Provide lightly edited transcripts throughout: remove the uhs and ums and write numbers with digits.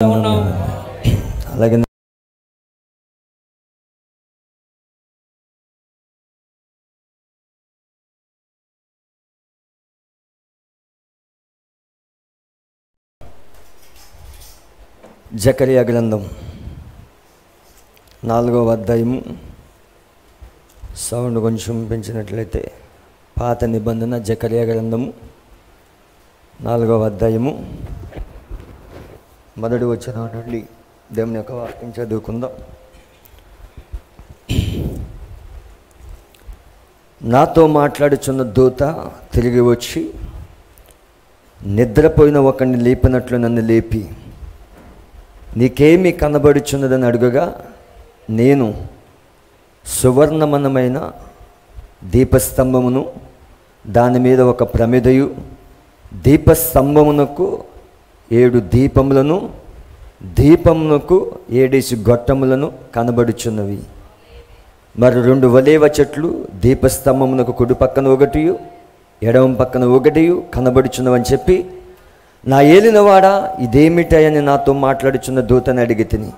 అలాగే జకరియా గ్రంథం 4వ అధ్యాయము సౌండ్ కొంచెం పెంచినట్లయితే పాత నిబంధన జకరియా గ్రంథము 4వ అధ్యాయము మొదటి వచనం నుండి దేవుని యొక్క వాక్యం చదువుకుందాం. నాతో మాట్లాడుచున్న దూత తిరిగి వచ్చి నిద్రపోయిన ఒకరిని లేపినట్లు నన్ను లేపి, నీకేమి కనబడుచున్నదని అడుగగా, నేను సువర్ణమనమైన దీపస్తంభమును, దాని మీద ఒక ప్రమిదయు, దీపస్తంభమునకు 7 దీపములను, దీపమునకు 7 గొట్టములను కనబడుచున్నవి. మరి 2 వలేవ చెట్లు దీపస్తంభమునకు కుడి పక్కన ఒకటియు ఎడమ పక్కన ఒకటియు కనబడుచున్నవని చెప్పి, నా ఏలినవాడా ఇదేమిటని నాతో మాట్లాడుచున్న దూతని అడిగి తిని,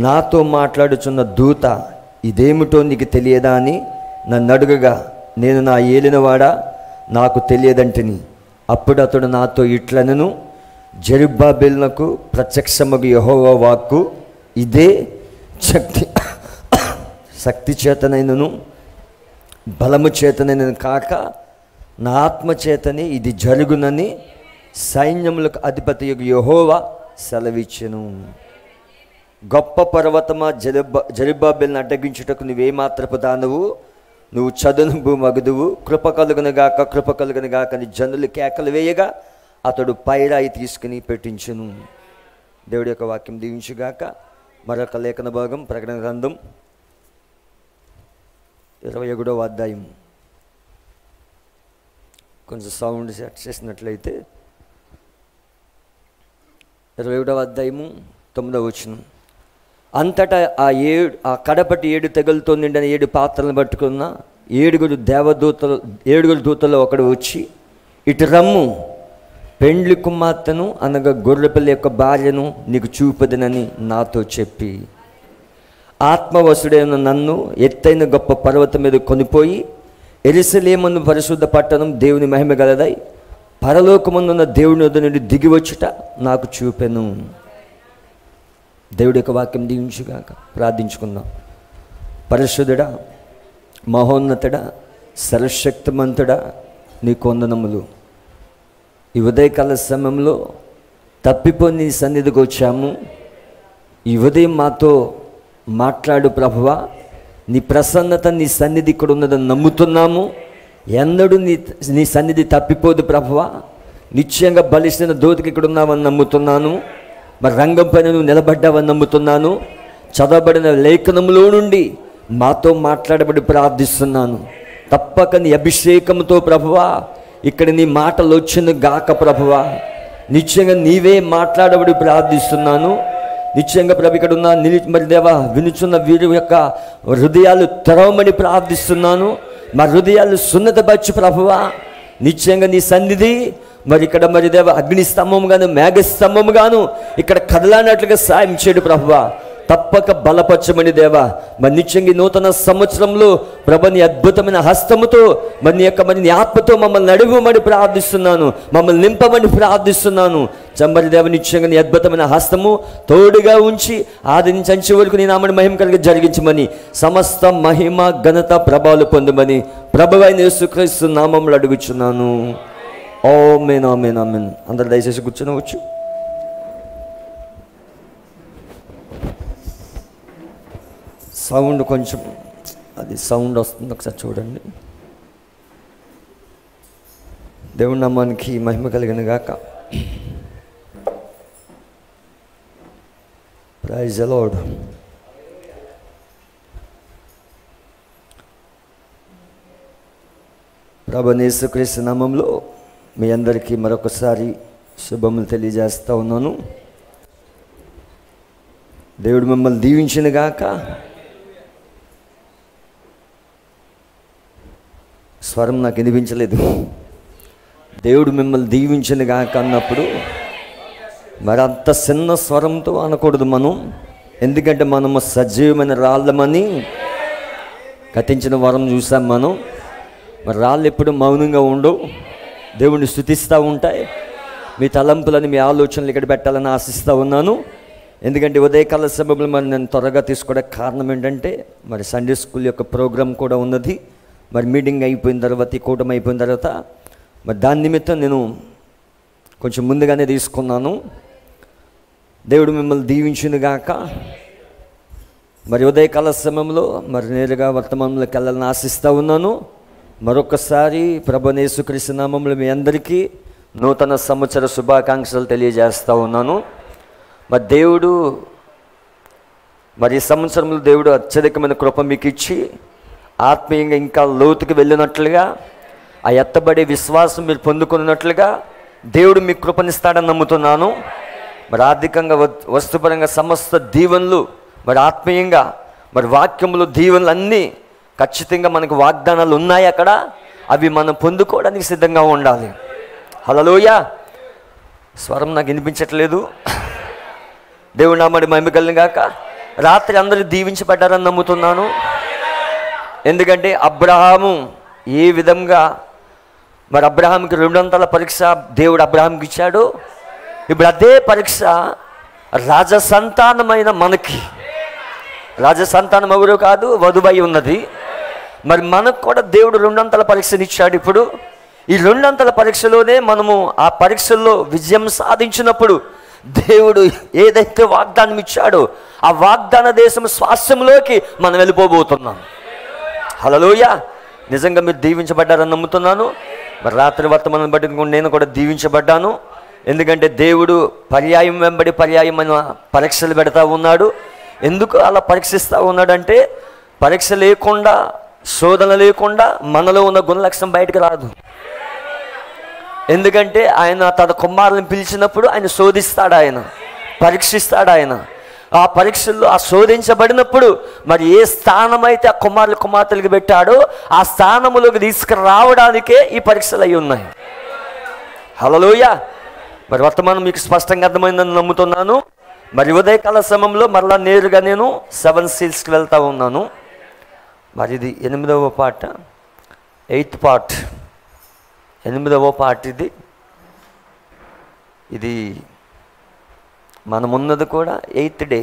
నాతో మాట్లాడుచున్న దూత ఇదేమిటో నీకు తెలియదా అని నన్ను అడుగగా, నేను నా ఏలినవాడా నాకు తెలియదంటిని. అప్పుడు అతడు నాతో ఇట్లనెను, జెరుబ్బాబెలునకు ప్రత్యక్షమగు యెహోవా వాక్కు ఇదే, శక్తి చేతనైనను బలము చేతనైనను కాక నా ఆత్మ చేతనే ఇది జరుగునని సైన్యములకు అధిపతి యెహోవా సెలవిచ్చెను. గొప్ప పర్వతమా జెరుబ్బాబెలును అడ్డగించుటకు నువ్వేమాత్రపు దానవు, నువ్వు చదును మగుదువు, కృప కలుగునుగాక కృప కలుగునుగాక అని జనులు కేకలు వేయగా అతడు పైరాయి తీసుకుని పెట్టించును. దేవుడి యొక్క వాక్యం దీవించుగాక. మరొక లేఖన భాగం ప్రకటన గ్రంథం 21వ అధ్యాయం. కొంచెం సౌండ్ సెట్ చేసినట్లయితే 21వ అధ్యాయము 9వ వచనం. అంతటా ఆ కడపటి 7 తెగులతో నిండిన 7 పాత్రలను పట్టుకున్న 7 దూతలు ఒకడు వచ్చి, ఇటు రమ్ము, పెండ్లి కుమార్తెను అనగా గొర్రెపిల్ల యొక్క భార్యను నీకు చూపదనని నాతో చెప్పి, ఆత్మవశుడైన నన్ను ఎత్తైన గొప్ప పర్వతం మీద కొనిపోయి, యెరూషలేము పరిశుద్ధ పట్టణం దేవుని మహిమ గలదై పరలోకమందున్న దేవుని వద్ద నుండి దిగివచ్చుట నాకు చూపెను. దేవుడి యొక్క వాక్యం దీవించుగాక. ప్రార్థించుకుందాం. పరిశుద్ధుడా, మహోన్నతుడా, సర్వశక్తిమంతుడా, నీకు వందనములు. ఈ ఉదయకాల సమయంలో తప్పిపోయి నీ సన్నిధికి వచ్చాము. ఈ ఉదయం మాతో మాట్లాడు ప్రభువా. నీ ప్రసన్నత, నీ సన్నిధి ఇక్కడ ఉన్నదని నమ్ముతున్నాము. ఎన్నడూ నీ సన్నిధి తప్పిపోదు ప్రభువా. నిశ్చయంగా బలిసిన దూతకి ఇక్కడ ఉన్నావని నమ్ముతున్నాను. మరి రంగం పైన నువ్వు నిలబడ్డావని నమ్ముతున్నాను. చదవబడిన లేఖనంలో నుండి మాతో మాట్లాడబడి ప్రార్థిస్తున్నాను. తప్పక నీ అభిషేకంతో ప్రభువా ఇక్కడ నీ మాటలు వచ్చిన గాక ప్రభువా. నిశ్చయంగా నీవే మాట్లాడబడి ప్రార్థిస్తున్నాను. నిశ్చయంగా ప్రభు ఇక్కడ ఉన్న మరి దేవా వినుచున్న వీరి యొక్క హృదయాలు తెరవమని ప్రార్థిస్తున్నాను. మా హృదయాలు సున్నతపరచు ప్రభువా. నిశ్చయంగా నీ సన్నిధి మరి ఇక్కడ మరి దేవ అగ్నిస్తంభం గాను మేఘస్తంభం గాను ఇక్కడ కదలానట్లుగా సాయం చేయడు ప్రభువా. తప్పక బలపరచమని దేవా. మరి నిత్యంగా నూతన సంవత్సరంలో ప్రభు నీ అద్భుతమైన హస్తముతో మరి నీ యొక్క మరి నీ ఆత్మతో మమ్మల్ని నడువమని ప్రార్థిస్తున్నాను. మమ్మల్ని నింపమని ప్రార్థిస్తున్నాను. చంబరి దేవ నిత్యంగా నీ అద్భుతమైన హస్తము తోడుగా ఉంచి ఆది నుంచి అంచె వరకు నీ నామని మహిమ కలిగి జరిగించమని, సమస్త మహిమ ఘనత ప్రభావాలు పొందమని ప్రభువైన యేసుక్రీస్తు నామములో అడుగుచున్నాను. ఆమేన్ ఆమేన్ ఆమేన్. అందరు దయచేసి కూర్చొనవచ్చు. సౌండ్ కొంచెం అది సౌండ్ వస్తుంది, ఒకసారి చూడండి. దేవుని నామానికి మహిమ కలిగిన గాక. Praise the lord. ప్రభువైన యేసుక్రీస్తు నామములో మీ అందరికీ మరొకసారి శుభములు తెలియజేస్తూ ఉన్నాను. దేవుడు మిమ్మల్ని దీవించిన గాక. స్వరం నాకు వినిపించలేదు. దేవుడు మిమ్మల్ని దీవించిన గాక అన్నప్పుడు మరి అంత చిన్న స్వరంతో అనకూడదు మనం, ఎందుకంటే మనము సజీవమైన రాళ్ళమని కథించిన వరం చూసాం మనం. మరి రాళ్ళు ఎప్పుడు మౌనంగా ఉండవు, దేవుణ్ణి స్తుతిస్తూ ఉంటాయి. మీ తలంపులని, మీ ఆలోచనలు ఇక్కడ పెట్టాలని ఆశిస్తూ ఉన్నాను. ఎందుకంటే ఉదయకాల సమయంలో మరి నేను త్వరగా తీసుకోవడానికి కారణం ఏంటంటే, మరి సండే స్కూల్ యొక్క ప్రోగ్రాం కూడా ఉన్నది. మరి మీటింగ్ అయిపోయిన తర్వాత, ఈ కూటమి అయిపోయిన తర్వాత మరి దాని నిమిత్తం నేను కొంచెం ముందుగానే తీసుకున్నాను. దేవుడు మిమ్మల్ని దీవించునుగాక. మరి ఉదయకాల సమయంలో మరి నేరుగా వర్తమానంలోకి వెళ్ళాలని ఆశిస్తూ ఉన్నాను. మరొకసారి ప్రభువైన యేసుక్రీస్తు నామములో మీ అందరికీ నూతన సంవత్సర శుభాకాంక్షలు తెలియజేస్తూ ఉన్నాను. మరి దేవుడు మరి ఈ సంవత్సరంలో దేవుడు అత్యధికమైన కృప మీకు ఇచ్చి ఆత్మీయంగా ఇంకా లోతుకి వెళ్ళినట్లుగా, ఆ ఎత్తబడే విశ్వాసం మీరు పొందుకున్నట్లుగా దేవుడు మీకు కృపనిస్తాడని నమ్ముతున్నాను. మరి ఆర్థికంగా, వస్తుపరంగా సమస్త దీవెనలు, మరి ఆత్మీయంగా, మరి వాక్యములు దీవెనలు అన్నీ ఖచ్చితంగా మనకు వాగ్దానాలు ఉన్నాయి అక్కడ. అవి మనం పొందుకోవడానికి సిద్ధంగా ఉండాలి. హల్లెలూయా. స్వరం నాకు వినిపించట్లేదు. దేవుడు నామమున మహిమ కలుగును గాక. రాత్రి అందరూ దీవించబడ్డారని నమ్ముతున్నాను. ఎందుకంటే అబ్రహాము ఏ విధంగా మరి అబ్రహాంకి 200 పరీక్ష దేవుడు అబ్రహాంకి ఇచ్చాడు, ఇప్పుడు అదే పరీక్ష రాజసంతానమైన మనకి, రాజసంతానం ఎవరు కాదు, వధువై ఉన్నది. మరి మనకు కూడా దేవుడు 200 పరీక్షను ఇచ్చాడు. ఇప్పుడు ఈ 200 పరీక్షలోనే మనము ఆ పరీక్షల్లో విజయం సాధించినప్పుడు దేవుడు ఏదైతే వాగ్దానం ఇచ్చాడో ఆ వాగ్దాన దేశం స్వాస్థ్యంలోకి మనం వెళ్ళిపోబోతున్నాం. హల్లెలూయా. నిజంగా మీరు దీవించబడ్డారని నమ్ముతున్నాను. మరి రాత్రి వర్తమానం బట్టి నేను కూడా దీవించబడ్డాను. ఎందుకంటే దేవుడు పర్యాయం వెంబడి పర్యాయమైన పరీక్షలు పెడతా ఉన్నాడు. ఎందుకు అలా పరీక్షిస్తూ ఉన్నాడంటే, పరీక్ష లేకుండా, శోధన లేకుండా మనలో ఉన్న గుణలక్షణం బయటకు రాదు. ఎందుకంటే ఆయన తన కుమారులను పిలిచినప్పుడు ఆయన శోధిస్తాడు, ఆయన పరీక్షిస్తాడు. ఆయన ఆ పరీక్షల్లో ఆ శోధించబడినప్పుడు మరి ఏ స్థానం అయితే ఆ కుమార్తెలకు పెట్టాడో ఆ స్థానములోకి తీసుకురావడానికే ఈ పరీక్షలు అయి ఉన్నాయి. హల్లెలూయా. మరి వర్తమానం మీకు స్పష్టంగా అర్థమైందని నమ్ముతున్నాను. మరి ఉదయకాల సమయంలో మరలా నేరుగా నేను 7 సీల్స్కి వెళ్తూ ఉన్నాను. మరి ఇది 8వ పాట, 8th పార్ట్, 8వ పార్ట్. ఇది మనమున్నది కూడా 8th డే.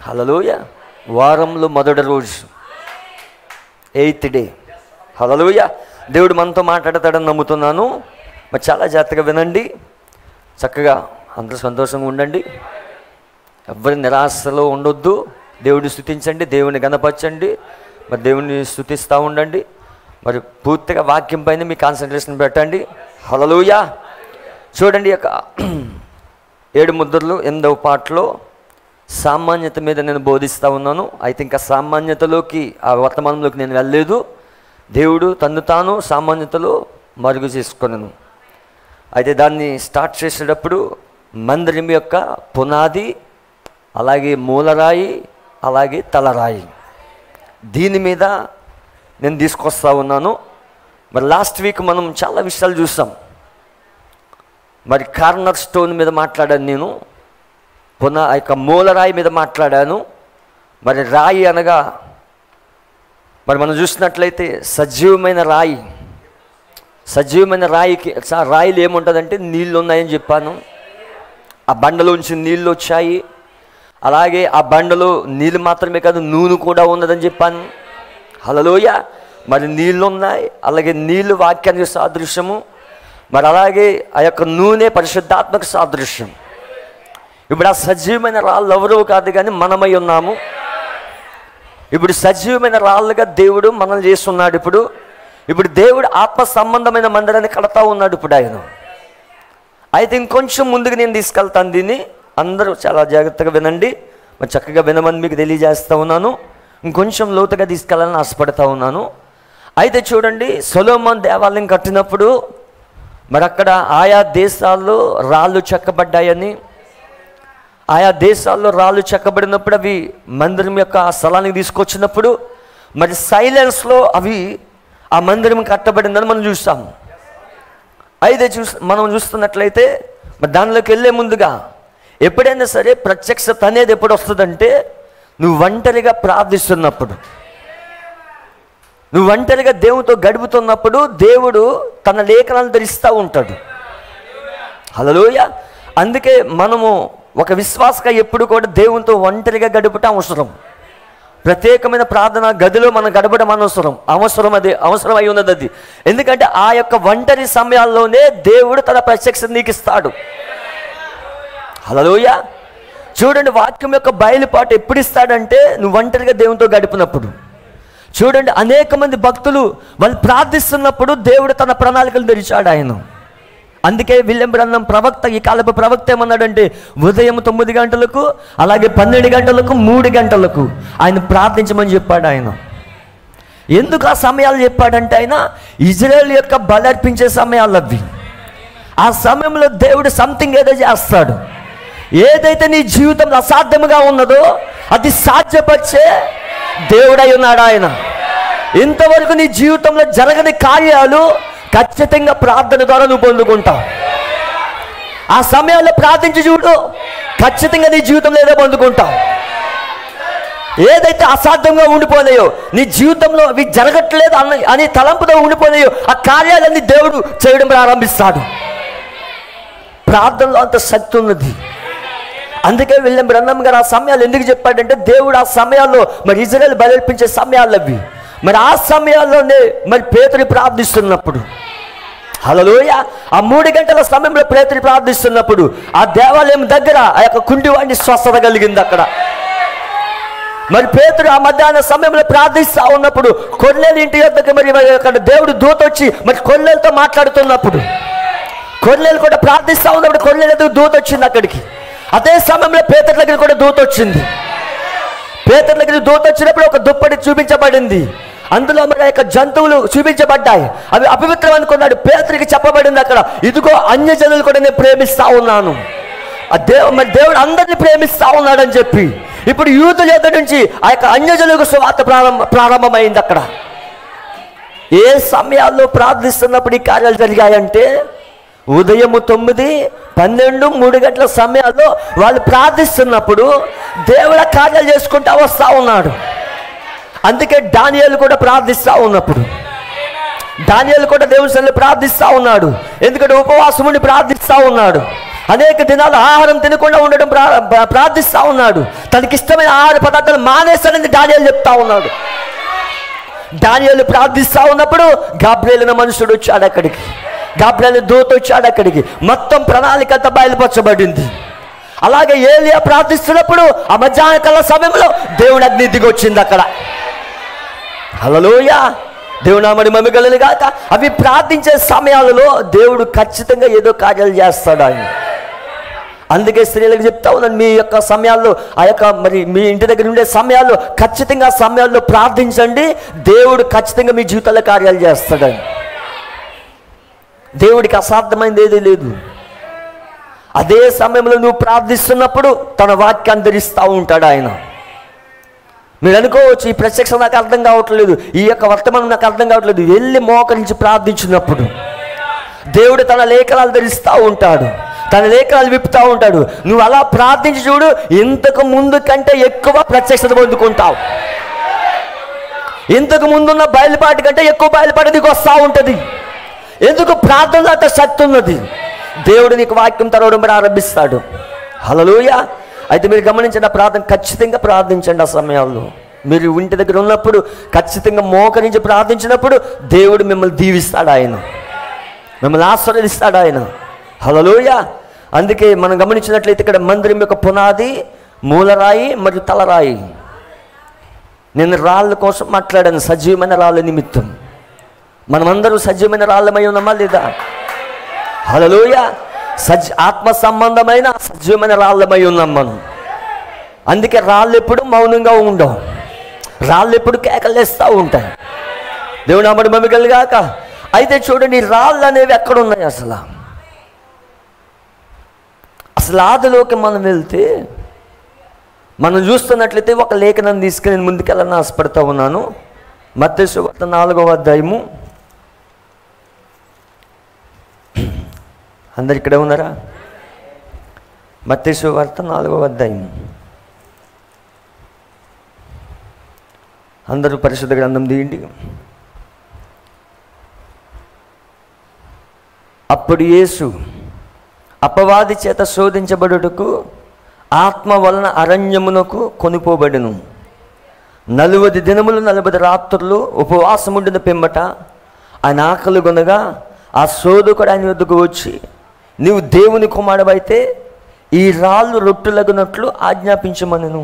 హల్లెలూయా. వారంలో మొదటి రోజు 8th డే. హల్లెలూయా. దేవుడు మనతో మాట్లాడతాడని నమ్ముతున్నాను. మరి చాలా జాగ్రత్తగా వినండి. చక్కగా అందరూ సంతోషంగా ఉండండి. ఎవరి నిరాశలో ఉండొద్దు. దేవుడిని స్తుతించండి, దేవుని గణపరచండి. మరి దేవుని స్తుతిస్తూ ఉండండి. మరి పూర్తిగా వాక్యం పైన మీ కాన్సన్ట్రేషన్ పెట్టండి. హల్లెలూయా. చూడండి, యొక్క 7 ముద్రలు 8వ పాటలో సామాన్యత మీద నేను బోధిస్తూ ఉన్నాను. అయితే ఇంకా సామాన్యతలోకి, ఆ వర్తమానంలోకి నేను వెళ్ళలేదు. దేవుడు తను తాను సామాన్యతలో మరుగు చేసుకొనెను. అయితే దాన్ని స్టార్ట్ చేసేటప్పుడు మందిరం యొక్క పునాది, అలాగే మూలరాయి, అలాగే తలరాయి, దీని మీద నేను తీసుకొస్తా ఉన్నాను. మరి లాస్ట్ వీక్ మనం చాలా విషయాలు చూసాం. మరి కార్నర్ స్టోన్ మీద మాట్లాడాను నేను, ఆ యొక్క మూలరాయి మీద మాట్లాడాను. మరి రాయి అనగా మరి మనం చూసినట్లయితే సజీవమైన రాయి. సజీవమైన రాయికి, రాయిలు ఏముంటుందంటే నీళ్ళు ఉన్నాయని చెప్పాను. ఆ బండలోంచి నీళ్ళు వచ్చాయి. అలాగే ఆ బండలో నీళ్ళు మాత్రమే కాదు, నూనె కూడా ఉన్నదని చెప్పాను. హల్లెలూయా. మరి నీళ్ళు ఉన్నాయి, అలాగే నీళ్ళు వాక్యానికి సాదృశ్యము. మరి అలాగే ఆ యొక్క నూనె పరిశుద్ధాత్మక సాదృశ్యం. ఇప్పుడు ఆ సజీవమైన రాళ్ళు ఎవరో కాదు కానీ మనమై ఉన్నాము. ఇప్పుడు సజీవమైన రాళ్ళుగా దేవుడు మనల్ని చేస్తున్నాడు. ఇప్పుడు దేవుడు ఆత్మ సంబంధమైన మందిరాన్ని కడతా ఉన్నాడు ఇప్పుడు ఆయన. అయితే ఇంకొంచెం ముందుకు నేను తీసుకెళ్తాను దీన్ని. అందరూ చాలా జాగ్రత్తగా వినండి. మరి చక్కగా వినమని మీకు తెలియజేస్తూ ఉన్నాను. ఇంకొంచెం లోతుగా తీసుకెళ్ళాలని ఆశపడతా ఉన్నాను. అయితే చూడండి, సొలొమోను దేవాలయం కట్టినప్పుడు మరి అక్కడ ఆయా దేశాల్లో రాళ్ళు చెక్కబడ్డాయని, ఆయా దేశాల్లో రాళ్ళు చెక్కబడినప్పుడు అవి మందిరం యొక్క స్థలానికి తీసుకొచ్చినప్పుడు మరి సైలెన్స్లో అవి ఆ మందిరం కట్టబడిందని మనం చూస్తాము. అయితే మనం చూస్తున్నట్లయితే మరి దానిలోకి వెళ్ళే ముందుగా ఎప్పుడైనా సరే ప్రత్యక్షత అనేది ఎప్పుడు వస్తుందంటే నువ్వు ఒంటరిగా ప్రార్థిస్తున్నప్పుడు, నువ్వు ఒంటరిగా దేవునితో గడుపుతున్నప్పుడు దేవుడు తన లేఖనాలను ధరిస్తూ ఉంటాడు. హల్లెలూయా. అందుకే మనము ఒక విశ్వాసగా ఎప్పుడు కూడా దేవునితో ఒంటరిగా గడపటం అవసరం. ప్రత్యేకమైన ప్రార్థన గదిలో మనం గడపడం అవసరం అయి ఉన్నది అది. ఎందుకంటే ఆ యొక్క ఒంటరి సమయాల్లోనే దేవుడు తన ప్రత్యక్షత నీకు ఇస్తాడు. హల్లెలూయా. చూడండి, వాక్యం యొక్క బయలుపాటు ఎప్పుడు ఇస్తాడంటే నువ్వు ఒంటరిగా దేవునితో గడిపినప్పుడు. చూడండి, అనేక మంది భక్తులు వాళ్ళు ప్రార్థిస్తున్నప్పుడు దేవుడు తన ప్రణాళికలు తెరిచాడు ఆయన. అందుకే విలియం బ్రన్హం ప్రవక్త, ఈ కాలపు ప్రవక్త ఏమన్నాడంటే ఉదయం 9 గంటలకు, అలాగే 12 గంటలకు, 3 గంటలకు ఆయన ప్రార్థించమని చెప్పాడు ఆయన. ఎందుకు ఆ సమయాలు చెప్పాడంటే ఆయన ఇజ్రాయేల్ యొక్క బలి అర్పించే సమయాలు అవి. ఆ సమయంలో దేవుడు సంథింగ్ ఏదో చేస్తాడు. ఏదైతే నీ జీవితంలో అసాధ్యముగా ఉన్నదో అది సాధ్యపరిచే దేవుడై ఉన్నాడు ఆయన. ఇంతవరకు నీ జీవితంలో జరగని కార్యాలు ఖచ్చితంగా ప్రార్థన ద్వారా నువ్వు పొందుకుంటావు. ఆ సమయాల్లో ప్రార్థించి చూడు, ఖచ్చితంగా నీ జీవితంలో ఏదో పొందుకుంటావు. ఏదైతే అసాధ్యంగా ఉండిపోయినాయో, నీ జీవితంలో అవి జరగట్లేదు అని తలంపుతో ఉండిపోయినాయో, ఆ కార్యాలన్నీ దేవుడు చేయడం ప్రారంభిస్తాడు. ప్రార్థనలో అంత శక్తి ఉన్నది. అందుకే విలియం బ్రన్హం గారు ఆ సమయాలు ఎందుకు చెప్పాడంటే దేవుడు ఆ సమయాల్లో మరి ఇజ్రాయేల్ బలర్పించే సమయాలు అవి. మరి ఆ సమయాల్లోనే మరి పేతురు ప్రార్థిస్తున్నప్పుడు, హల్లెలూయా, ఆ 3 గంటల సమయంలో పేతురు ప్రార్థిస్తున్నప్పుడు ఆ దేవాలయం దగ్గర ఆ యొక్క కుంటివాడిని స్వస్థత కలిగింది అక్కడ. మరి పేతురు ఆ మధ్యాహ్న సమయంలో ప్రార్థిస్తూ ఉన్నప్పుడు కొర్నేలు ఇంటి వద్దకు మరి అక్కడ దేవుడు దూత వచ్చి మరి కొర్నేలుతో మాట్లాడుతున్నప్పుడు, కొర్నేలు కూడా ప్రార్థిస్తూ ఉన్నప్పుడు కొర్నేలు దూత వచ్చింది అక్కడికి. అదే సమయంలో పేతురు దగ్గర కూడా దూత వచ్చింది. పేతురు దగ్గర దూత వచ్చినప్పుడు ఒక దుప్పటి చూపించబడింది. అందులో మరి యొక్క జంతువులు చూపించబడ్డాయి. అవి అపవిత్రం అనుకున్నాడు. పేతురికి చెప్పబడింది అక్కడ, ఇదిగో అన్యజనులు కూడా నేను ప్రేమిస్తా ఉన్నాను. మరి దేవుడు అందరినీ ప్రేమిస్తా ఉన్నాడని చెప్పి ఇప్పుడు యూదుల యొద్ద నుంచి ఆ యొక్క అన్యజనులకు సువార్త ప్రారంభమైంది అక్కడ. ఏ సమయాల్లో ప్రార్థిస్తున్నప్పుడు ఈ కార్యాలు జరిగాయంటే ఉదయం 9, 12, 3 గంటల సమయాల్లో వాళ్ళు ప్రార్థిస్తున్నప్పుడు దేవుడు కార్యాలు చేసుకుంటూ వస్తూ ఉన్నాడు. అందుకే దానియేలు కూడా ప్రార్థిస్తూ ఉన్నప్పుడు, దానియేలు కూడా దేవుని సన్నిధిలో ప్రార్థిస్తూ ఉన్నాడు. ఎందుకంటే ఉపవాసం ఉండి ప్రార్థిస్తూ ఉన్నాడు. అనేక దినాలు ఆహారం తినకుండా ఉండడం ప్రార్థిస్తూ ఉన్నాడు. తనకిష్టమైన ఆహార పదార్థాలు మానేస్తానని దానియేలు చెప్తా ఉన్నాడు. దానియేలు ప్రార్థిస్తూ ఉన్నప్పుడు గాబ్రియేలు అనే మనుషుడు వచ్చాడు అక్కడికి. గాబ్రియేలు దూత వచ్చాడు అక్కడికి. మొత్తం ప్రణాళిక అంతా బయలుపరచబడింది. అలాగే ఏలియా ప్రార్థిస్తున్నప్పుడు ఆ మధ్యాహ్న కాల సమయంలో దేవుని అగ్ని దిగి వచ్చింది అక్కడ. హల్లెలూయా. దేవుని నామమున మహిమ కలుగును గాక. అవి ప్రార్థించే సమయాలలో దేవుడు ఖచ్చితంగా ఏదో కార్యాలు చేస్తాడు ఆయన. అందుకే స్త్రీలకు చెప్తా ఉన్నాను, మీ యొక్క సమయాల్లో ఆ యొక్క మరి మీ ఇంటి దగ్గర ఉండే సమయాల్లో ఖచ్చితంగా సమయాల్లో ప్రార్థించండి. దేవుడు ఖచ్చితంగా మీ జీవితాల్లో కార్యాలు చేస్తాడు ఆయన. దేవుడికి అసాధ్యమైనది ఏదీ లేదు. అదే సమయంలో నువ్వు ప్రార్థిస్తున్నప్పుడు తన వాక్యాన్ని ధరిస్తూ ఉంటాడు ఆయన. మీరు అనుకోవచ్చు, ఈ ప్రత్యక్షం నాకు అర్థం కావట్లేదు, ఈ యొక్క వర్తమానం నాకు అర్థం కావట్లేదు. వెళ్ళి మోకరించి ప్రార్థించినప్పుడు దేవుడు తన లేఖనాలు ధరిస్తూ ఉంటాడు, తన లేఖనాలు విప్పుతూ ఉంటాడు. నువ్వు అలా ప్రార్థించి చూడు, ఇంతకు ముందు కంటే ఎక్కువ ప్రత్యక్షత పొందుకుంటావు. ఇంతకు ముందున్న బయలుపాటు కంటే ఎక్కువ బయలుపాటు నీకు వస్తూ ఉంటుంది. ఎందుకు? ప్రార్థనలో అంత శక్తి ఉన్నది. దేవుడు నీకు వాక్యం తెరవడం ప్రారంభిస్తాడు. హల్లెలూయా. అయితే మీరు గమనించిన ప్రార్థన ఖచ్చితంగా ప్రార్థించండి. ఆ సమయాల్లో మీరు ఇంటి దగ్గర ఉన్నప్పుడు ఖచ్చితంగా మోకరించి ప్రార్థించినప్పుడు దేవుడు మిమ్మల్ని దీవిస్తాడు, ఆయన మిమ్మల్ని ఆశీర్వదిస్తాడు ఆయన. హల్లెలూయా. అందుకే మనం గమనించినట్లయితే ఇక్కడ మందిరం యొక్క పునాది, మూలరాయి మరియు తలరాయి. నేను రాళ్ళ కోసం మాట్లాడాను, సజీవమైన రాళ్ళ నిమిత్తం. మనమందరూ సజీవమైన రాళ్ళమై ఉన్నామా లేదా? హల్లెలూయా. ఆత్మ సంబంధమైన సజీవమైన రాళ్ళమై ఉన్నాం మనం. అందుకే రాళ్ళు ఎప్పుడు మౌనంగా ఉండవు, రాళ్ళు ఎప్పుడు కేకలేస్తూ ఉంటాయి. దేవుని నామమున మహిమ కలుగును గాక. అయితే చూడండి, రాళ్ళు అనేవి ఎక్కడ ఉన్నాయి? అసలు ఆదిలోకి మనం వెళ్తే మనం చూస్తున్నట్లయితే ఒక లేఖనం తీసుకుని నేను ముందుకెళ్ళాలని ఆశపడుతూ ఉన్నాను. మత్తయి సువార్త 4వ అధ్యాయము. అందరు ఇక్కడే ఉన్నారా? మత్తయి సువార్త 4వ అధ్యాయం. అందరూ పరిశుద్ధ గ్రంథం తీయండి. అప్పుడు యేసు అపవాది చేత శోధించబడుటకు ఆత్మ వలన అరణ్యమునకు కొనిపోబడెను. 40 దినములు 40 రాత్రులు ఉపవాసముండిన పిమ్మట ఆయన ఆకలి కొనగా ఆ శోధకుడు ఆయన వద్దకు వచ్చి, నీవు దేవుని కుమారుడవైతే ఈ రాళ్ళు రొట్టెలగునట్లు ఆజ్ఞాపించమనెను.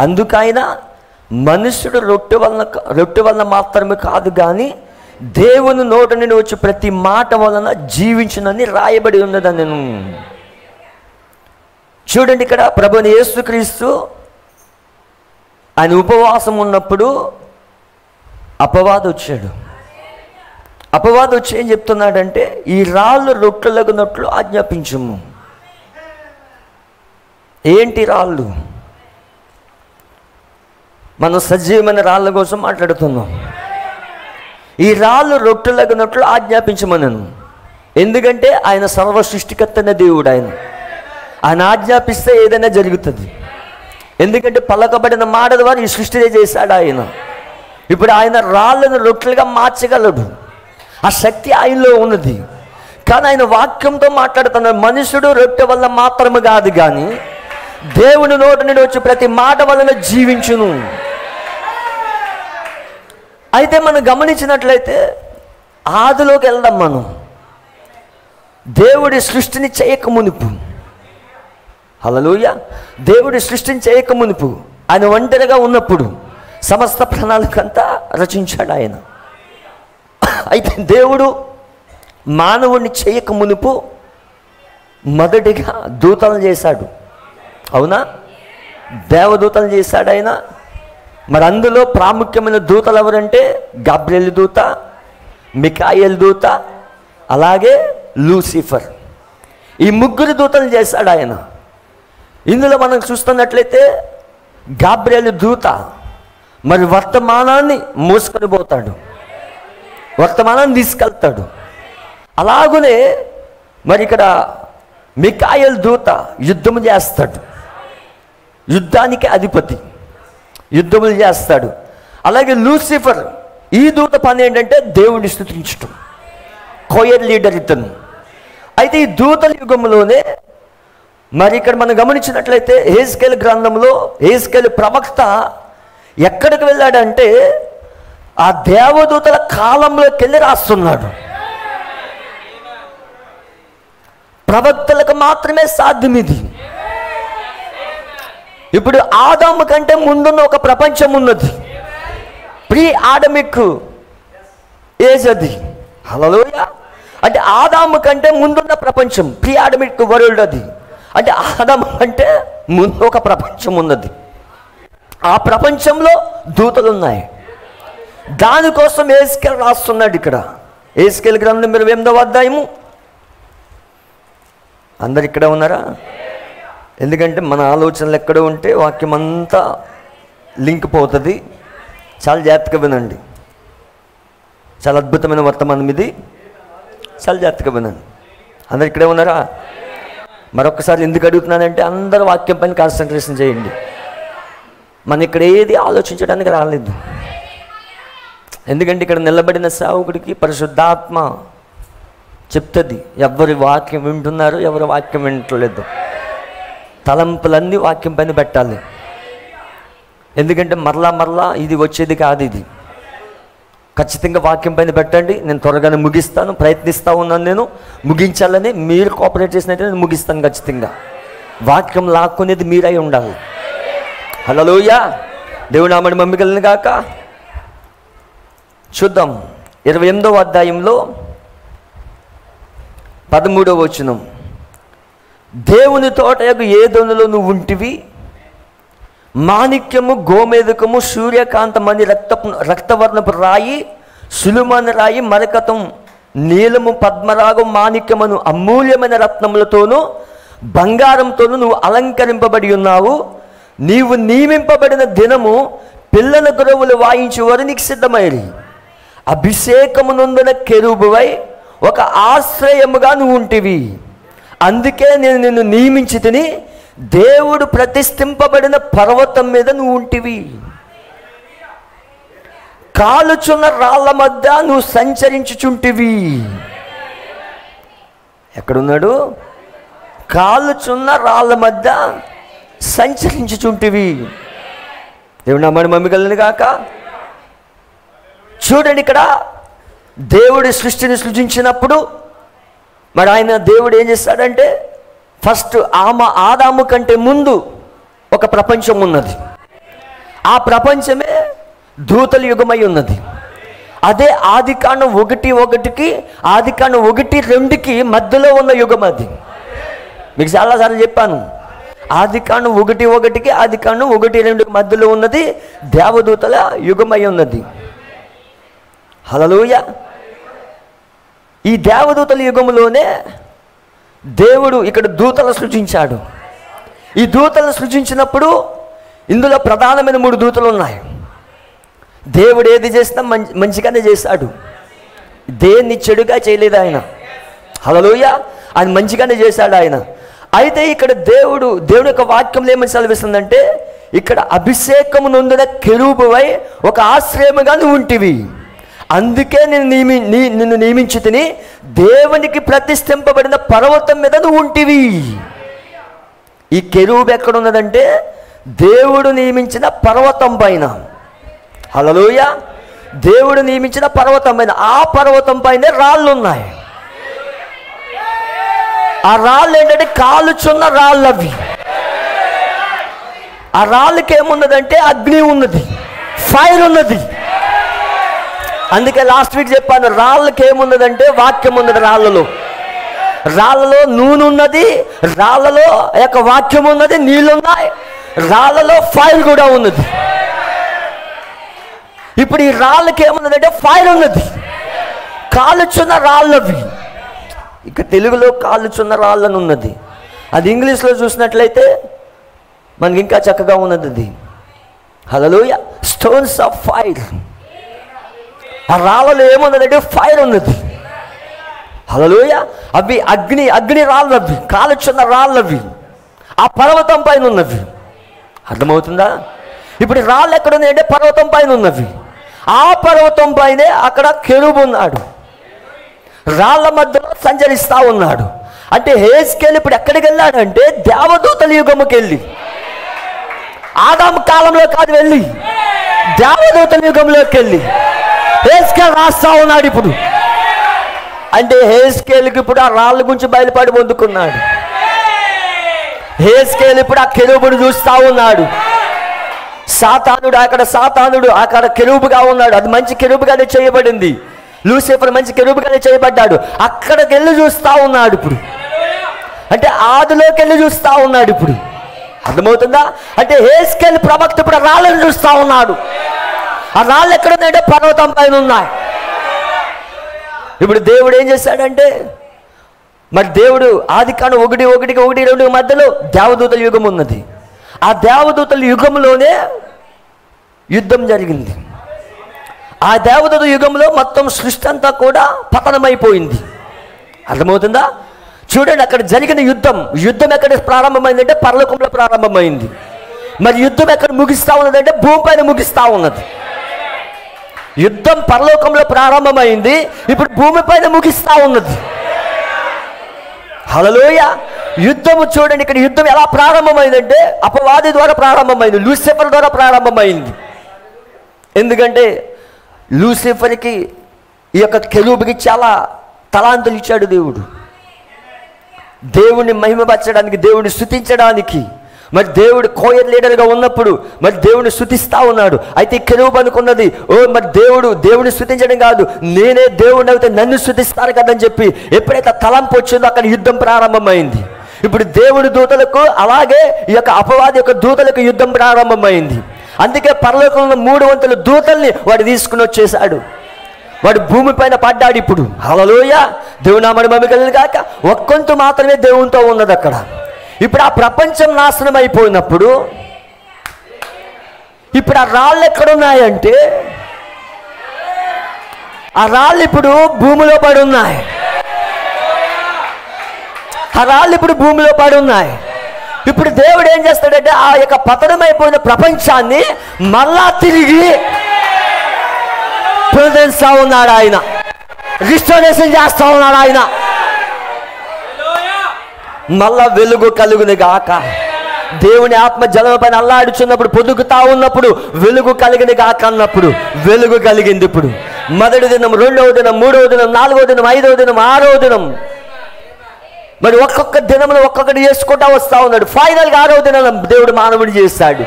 అందుకైన మనుష్యుడు రొట్టె వలన మాత్రమే కాదు కానీ దేవుని నోట నుండి వచ్చి ప్రతి మాట వలన జీవించునని రాయబడి ఉన్నదని నేను. చూడండి, ఇక్కడ ప్రభువైన యేసుక్రీస్తు ఆయన ఉపవాసం ఉన్నప్పుడు అపవాది వచ్చాడు. అపవాది వచ్చి ఏం చెప్తున్నాడంటే, ఈ రాళ్ళు రొట్టెలగునట్లు ఆజ్ఞాపించము. ఏంటి రాళ్ళు? మనం సజీవమైన రాళ్ళ కోసం మాట్లాడుతున్నాం. ఈ రాళ్ళు రొట్టెలగునట్లు ఆజ్ఞాపించమనను. ఎందుకంటే ఆయన సర్వ సృష్టికర్తనే దేవుడు. ఆయన ఆజ్ఞాపిస్తే ఏదైనా జరుగుతుంది. ఎందుకంటే పలకబడిన మాట ద్వారా ఈ సృష్టినే చేశాడు ఆయన. ఇప్పుడు ఆయన రాళ్ళను రొట్టెలుగా మార్చగలడు. ఆ శక్తి ఆయనలో ఉన్నది. కానీ ఆయన వాక్యంతో మాట్లాడుతున్నాడు. మనుషుడు రొట్టె వల్ల మాత్రమే కాదు కానీ దేవుని నోటి నుండి వచ్చి ప్రతి మాట వలన జీవించును. అయితే మనం గమనించినట్లయితే ఆదిలోకి వెళ్దాం. మనం దేవుడి సృష్టిని చేయక మునుపు, హల్లెలూయా, దేవుడి సృష్టిని చేయక మునుపు ఆయన ఒంటరిగా ఉన్నప్పుడు సమస్త ప్రణాళికంతా రచించాడు ఆయన. అయితే దేవుడు మానవుడిని చేయక మునుపు మొదటిగా దూతలను చేశాడు. అవునా? దేవదూతలను చేశాడు ఆయన. మరి అందులో ప్రాముఖ్యమైన దూతలు ఎవరంటే గబ్రియెల్ దూత, మికాయేల్ దూత, అలాగే లూసిఫర్. ఈ 3 దూతలు చేశాడు ఆయన. ఇందులో మనం చూస్తున్నట్లయితే గబ్రియెల్ దూత మరి వర్తమానాన్ని మోసుకొని పోతాడు, వర్తమానాన్ని తీసుకెళ్తాడు. అలాగనే మరి ఇక్కడ మికాయేల్ దూత యుద్ధము చేస్తాడు, యుద్ధానికి అధిపతి, యుద్ధములు చేస్తాడు. అలాగే లూసిఫర్, ఈ దూత పని ఏంటంటే దేవుడిని స్తుతించటం, కోయర్ లీడర్ ఇతను. అయితే ఈ దూతల యుగంలోనే మరి ఇక్కడ మనం గమనించినట్లయితే హెజ్కేలు గ్రంథంలో హెజ్కేలు ప్రవక్త ఎక్కడికి వెళ్ళాడంటే ఆ దేవదూతల కాలంలోకి వెళ్ళి రాస్తున్నాడు. ప్రవక్తలకు మాత్రమే సాధ్యం ఇది. ఇప్పుడు ఆదాము కంటే ముందున్న ఒక ప్రపంచం ఉన్నది, ప్రీ ఆడమిక్ ఏజ్ అది. హల్లెలూయా. అంటే ఆదాము కంటే ముందున్న ప్రపంచం, ప్రీ ఆడమిక్ వరల్డ్ అది. అంటే ఆదాము కంటే ముందు ఒక ప్రపంచం ఉన్నది. ఆ ప్రపంచంలో దూతలు ఉన్నాయి. దానికోసం హెజ్కేలు రాస్తున్నాడు. ఇక్కడ హెజ్కేలు గ్రంథం 28వ అధ్యాయము. అందరు ఇక్కడ ఉన్నారా? ఎందుకంటే మన ఆలోచనలు ఎక్కడ ఉంటే వాక్యం అంతా లింక్ పోతుంది. చాలా జాగ్రత్తగా వినండి. చాలా అద్భుతమైన వర్తమానం ఇది. చాలా జాగ్రత్తగా వినండి. అందరు ఇక్కడే ఉన్నారా? మరొకసారి ఎందుకు అడుగుతున్నానంటే అందరూ వాక్యం పైన కాన్సన్ట్రేషన్ చేయండి. మనం ఇక్కడ ఏది ఆలోచించడానికి రాలేదు. ఎందుకంటే ఇక్కడ నిలబడిన సేవకుడికి పరిశుద్ధాత్మ చెప్తుంది ఎవరి వాక్యం వింటున్నారు, ఎవరి వాక్యం వింటలేదు. తలంపులన్నీ వాక్యం పైన పెట్టాలి. ఎందుకంటే మరలా ఇది వచ్చేది కాదు. ఇది ఖచ్చితంగా వాక్యం పైన పెట్టండి. నేను త్వరగానే ముగిస్తాను, ప్రయత్నిస్తూ ఉన్నాను. నేను ముగించాలని మీరు కోఆపరేట్ చేసినట్టు నేను ముగిస్తాను. ఖచ్చితంగా వాక్యం లాక్కునేది మీరై ఉండాలి. హల్లెలూయా. దేవుడు నామమున మహిమ కలుగును గాక. చూద్దాం 28వ అధ్యాయంలో 13వ వచనం. దేవుని తోటయగు ఏదోనులో నువ్వు ఉంటివి, మాణిక్యము, గోమేదకము, సూర్యకాంతమని రక్తవర్ణపు రాయి, సులుమని రాయి, మరకతం, నీలము, పద్మరాగం, మాణిక్యమను అమూల్యమైన రత్నములతోనూ బంగారంతోనూ నువ్వు అలంకరింపబడి ఉన్నావు. నీవు నియమింపబడిన దినము పిల్లల గురవులు వాయించేవారు నీకు సిద్ధమైరి. అభిషేకము నొందిన కెరూబువై ఒక ఆశ్రయముగా నువ్వు ఉంటివి. అందుకే నేను నిన్ను నియమించి తిని దేవుడు ప్రతిష్ఠింపబడిన పర్వతం మీద నువ్వు ఉంటివి. కాలుచున్న రాళ్ల మధ్య నువ్వు సంచరించుచుంటివి. ఎక్కడున్నాడు? కాలుచున్న రాళ్ల మధ్య సంచరించుచుంటివి. దేవుడు నమ్మని మమ్మీ కాక. చూడండి, ఇక్కడ దేవుడి సృష్టిని సృజించినప్పుడు మరి ఆయన దేవుడు ఏం చేస్తాడంటే, ఫస్ట్ ఆదాము కంటే ముందు ఒక ప్రపంచం ఉన్నది. ఆ ప్రపంచమే దూతల యుగమై ఉన్నది. అదే ఆదికాండం 1:1కి ఆదికాండం 1:2కి మధ్యలో ఉన్న యుగం అది. మీకు చాలాసార్లు చెప్పాను, ఆదికాండం 1:1కి ఆదికాండం 1:2కి మధ్యలో ఉన్నది దేవదూతల యుగమై ఉన్నది. హల్లెలూయా. ఈ దేవదూతల యుగంలోనే దేవుడు ఇక్కడ దూతలు సృజించాడు. ఈ దూతలను సృజించినప్పుడు ఇందులో ప్రధానమైన 3 దూతలు ఉన్నాయి. దేవుడు ఏది చేసినా మంచిగానే చేశాడు, దేన్ని చెడుగా చేయలేదు ఆయన. హల్లెలూయా. ఆయన మంచిగానే చేశాడు ఆయన. అయితే ఇక్కడ దేవుడి యొక్క వాక్యంలో ఏమని సెలవిస్తుందంటే, ఇక్కడ అభిషేకము నొందిన కెరూబువై ఒక ఆశ్రయముగా నువ్వు ఉంటివి. అందుకే నిన్ను నియమించి తిని దేవునికి ప్రతిష్ఠింపబడిన పర్వతం మీద నువ్వు ఉంటివి. ఈ కెరూబు ఎక్కడ ఉన్నదంటే దేవుడు నియమించిన పర్వతం పైన. హల్లెలూయా. దేవుడు నియమించిన పర్వతం పైన, ఆ పర్వతం పైనే రాళ్ళు ఉన్నాయి. ఆ రాళ్ళు ఏంటంటే కాలుచున్న రాళ్ళు అవి. ఆ రాళ్ళకి ఏమున్నదంటే అగ్ని ఉన్నది, ఫైర్ ఉన్నది. అందుకే లాస్ట్ వీక్ చెప్పాను, రాళ్ళకి ఏమున్నదంటే వాక్యం ఉన్నది. రాళ్ళలో నూనె ఉన్నది, రాళ్ళలో యొక్క వాక్యం ఉన్నది, నీళ్ళున్నాయి, రాళ్ళలో ఫైర్ కూడా ఉన్నది. ఇప్పుడు ఈ రాళ్ళకి ఏమున్నదంటే ఫైర్ ఉన్నది, కాలుచున్న రాళ్ళవి. ఇక తెలుగులో కాలుచున్న రాళ్ళని ఉన్నది. అది ఇంగ్లీష్లో చూసినట్లయితే మనకి ఇంకా చక్కగా ఉన్నది అది. హల్లెలూయా. Stones of fire. ఆ రాళ్ళలో ఏమున్నదంటే ఫైర్ ఉన్నది. హల్లెలూయా. అవి అగ్ని రాళ్ళవి, కాలుచున్న రాళ్ళవి, ఆ పర్వతం పైన ఉన్నవి. అర్థమవుతుందా? ఇప్పుడు రాళ్ళు ఎక్కడ ఉన్నాయంటే పర్వతం పైన ఉన్నవి. ఆ పర్వతం పైనే అక్కడ కెరూబు ఉన్నాడు, రాళ్ల మధ్యలో సంచరిస్తూ ఉన్నాడు. అంటే హెజ్కేలు ఇప్పుడు ఎక్కడికి వెళ్ళాడంటే దేవదూతల యుగముకి వెళ్ళి, ఆదాము కాలంలో కాదు, వెళ్ళి దేవదూతల యుగంలోకి వెళ్ళి హెజ్కేలు రాస్తా ఉన్నాడు ఇప్పుడు. అంటే హెజ్కేలుకి ఇప్పుడు ఆ రాళ్ళ గురించి బయలుపడి పొందుకున్నాడు. హెజ్కేలు ఇప్పుడు ఆ కెరూబును చూస్తా ఉన్నాడు. సాతానుడు అక్కడ కెరూబుగా ఉన్నాడు. అది మంచి కెరూబుగానే చేయబడింది. లూసిఫర్ మంచి కెరూబుగానే చేయబడ్డాడు. అక్కడికి వెళ్ళి చూస్తా ఉన్నాడు ఇప్పుడు. అంటే ఆదిలోకి వెళ్ళి చూస్తా ఉన్నాడు ఇప్పుడు. అర్థమవుతుందా? అంటే హెజ్కేలు ప్రవక్త ఇప్పుడు రాళ్ళను చూస్తా ఉన్నాడు. ఆ రాళ్ళు ఎక్కడ ఉన్నాయంటే పర్వతం పైన ఉన్నాయి. ఇప్పుడు దేవుడు ఏం చేశాడంటే, మరి దేవుడు ఆదికాండం 1:1-1:2 మధ్యలో దేవదూతల యుగం ఉన్నది. ఆ దేవదూతల యుగంలోనే యుద్ధం జరిగింది. ఆ దేవదూత యుగంలో మొత్తం సృష్టి అంతా కూడా పతనమైపోయింది. అర్థమవుతుందా? చూడండి, అక్కడ జరిగిన యుద్ధం ఎక్కడ ప్రారంభమైందంటే పరలోకంలో ప్రారంభమైంది. మరి యుద్ధం ఎక్కడ ముగిస్తా ఉన్నదంటే భూమిపైన ముగిస్తా ఉన్నది. యుద్ధం పరలోకంలో ప్రారంభమైంది, ఇప్పుడు భూమిపైన ముగిస్తా ఉన్నది. హల్లెలూయా. యుద్ధము చూడండి, ఇక్కడ యుద్ధం ఎలా ప్రారంభమైందంటే అపవాది ద్వారా ప్రారంభమైంది, లూసిఫర్ ద్వారా ప్రారంభమైంది. ఎందుకంటే లూసిఫర్కి ఈ యొక్క కెరూబుకి చాలా తలాంతులు ఇచ్చాడు దేవుడు. దేవుణ్ణి మహిమపరచడానికి, దేవుడిని స్తుతించడానికి. మరి దేవుడు కోయర్ లీడర్గా ఉన్నప్పుడు మరి దేవుడిని స్తుతిస్తా ఉన్నాడు. అయితే కెరూబు అనుకున్నది, మరి దేవుడిని స్తుతించడం కాదు, నేనే దేవుడిని అయితే నన్ను స్తుతిస్తారు కదని చెప్పి ఎప్పుడైతే తలంపు వచ్చిందో అక్కడ యుద్ధం ప్రారంభమైంది. ఇప్పుడు దేవుడి దూతలకు అలాగే ఈ యొక్క అపవాది యొక్క దూతలకు యుద్ధం ప్రారంభమైంది. అందుకే పరలోకంలో 300 దూతల్ని వాడు తీసుకుని వచ్చేసాడు. వాడు భూమిపైన పడ్డాడు ఇప్పుడు. హల్లెలూయా. దేవుని నామమున మహిమ కలుగును గాక. ఒక్కొంతు మాత్రమే దేవునితో ఉన్నది అక్కడ. ఇప్పుడు ఆ ప్రపంచం నాశనం అయిపోయినప్పుడు ఇప్పుడు ఆ రాళ్ళు ఎక్కడున్నాయంటే ఆ రాళ్ళు ఇప్పుడు భూమిలో పడి ఉన్నాయి. ఆ రాళ్ళు ఇప్పుడు భూమిలో పడి ఉన్నాయి. ఇప్పుడు దేవుడు ఏం చేస్తాడంటే ఆ యొక్క పతనమైపోయిన ప్రపంచాన్ని మళ్ళా తిరిగి పునరుద్ధరిస్తా ఉన్నాడు ఆయన. రిస్టోరేషన్ చేస్తా ఉన్నాడు ఆయన. మళ్ళా వెలుగు కలుగుని గాక. దేవుని ఆత్మ జలం పైన అల్లాడుచున్నప్పుడు, పొదుగుతా ఉన్నప్పుడు వెలుగు కలిగిన గాక అన్నప్పుడు వెలుగు కలిగింది. ఇప్పుడు మొదటి దినం, రెండవ దినం, మూడవ దినం, నాలుగవ దినం, ఐదవ దినం, ఆరవ దినం, మరి ఒక్కొక్క దినంలో ఒక్కొక్కటి చేసుకుంటా వస్తూ ఉన్నాడు. ఫైనల్గా ఆరవ దినం దేవుడు మానవుడు చేస్తాడు.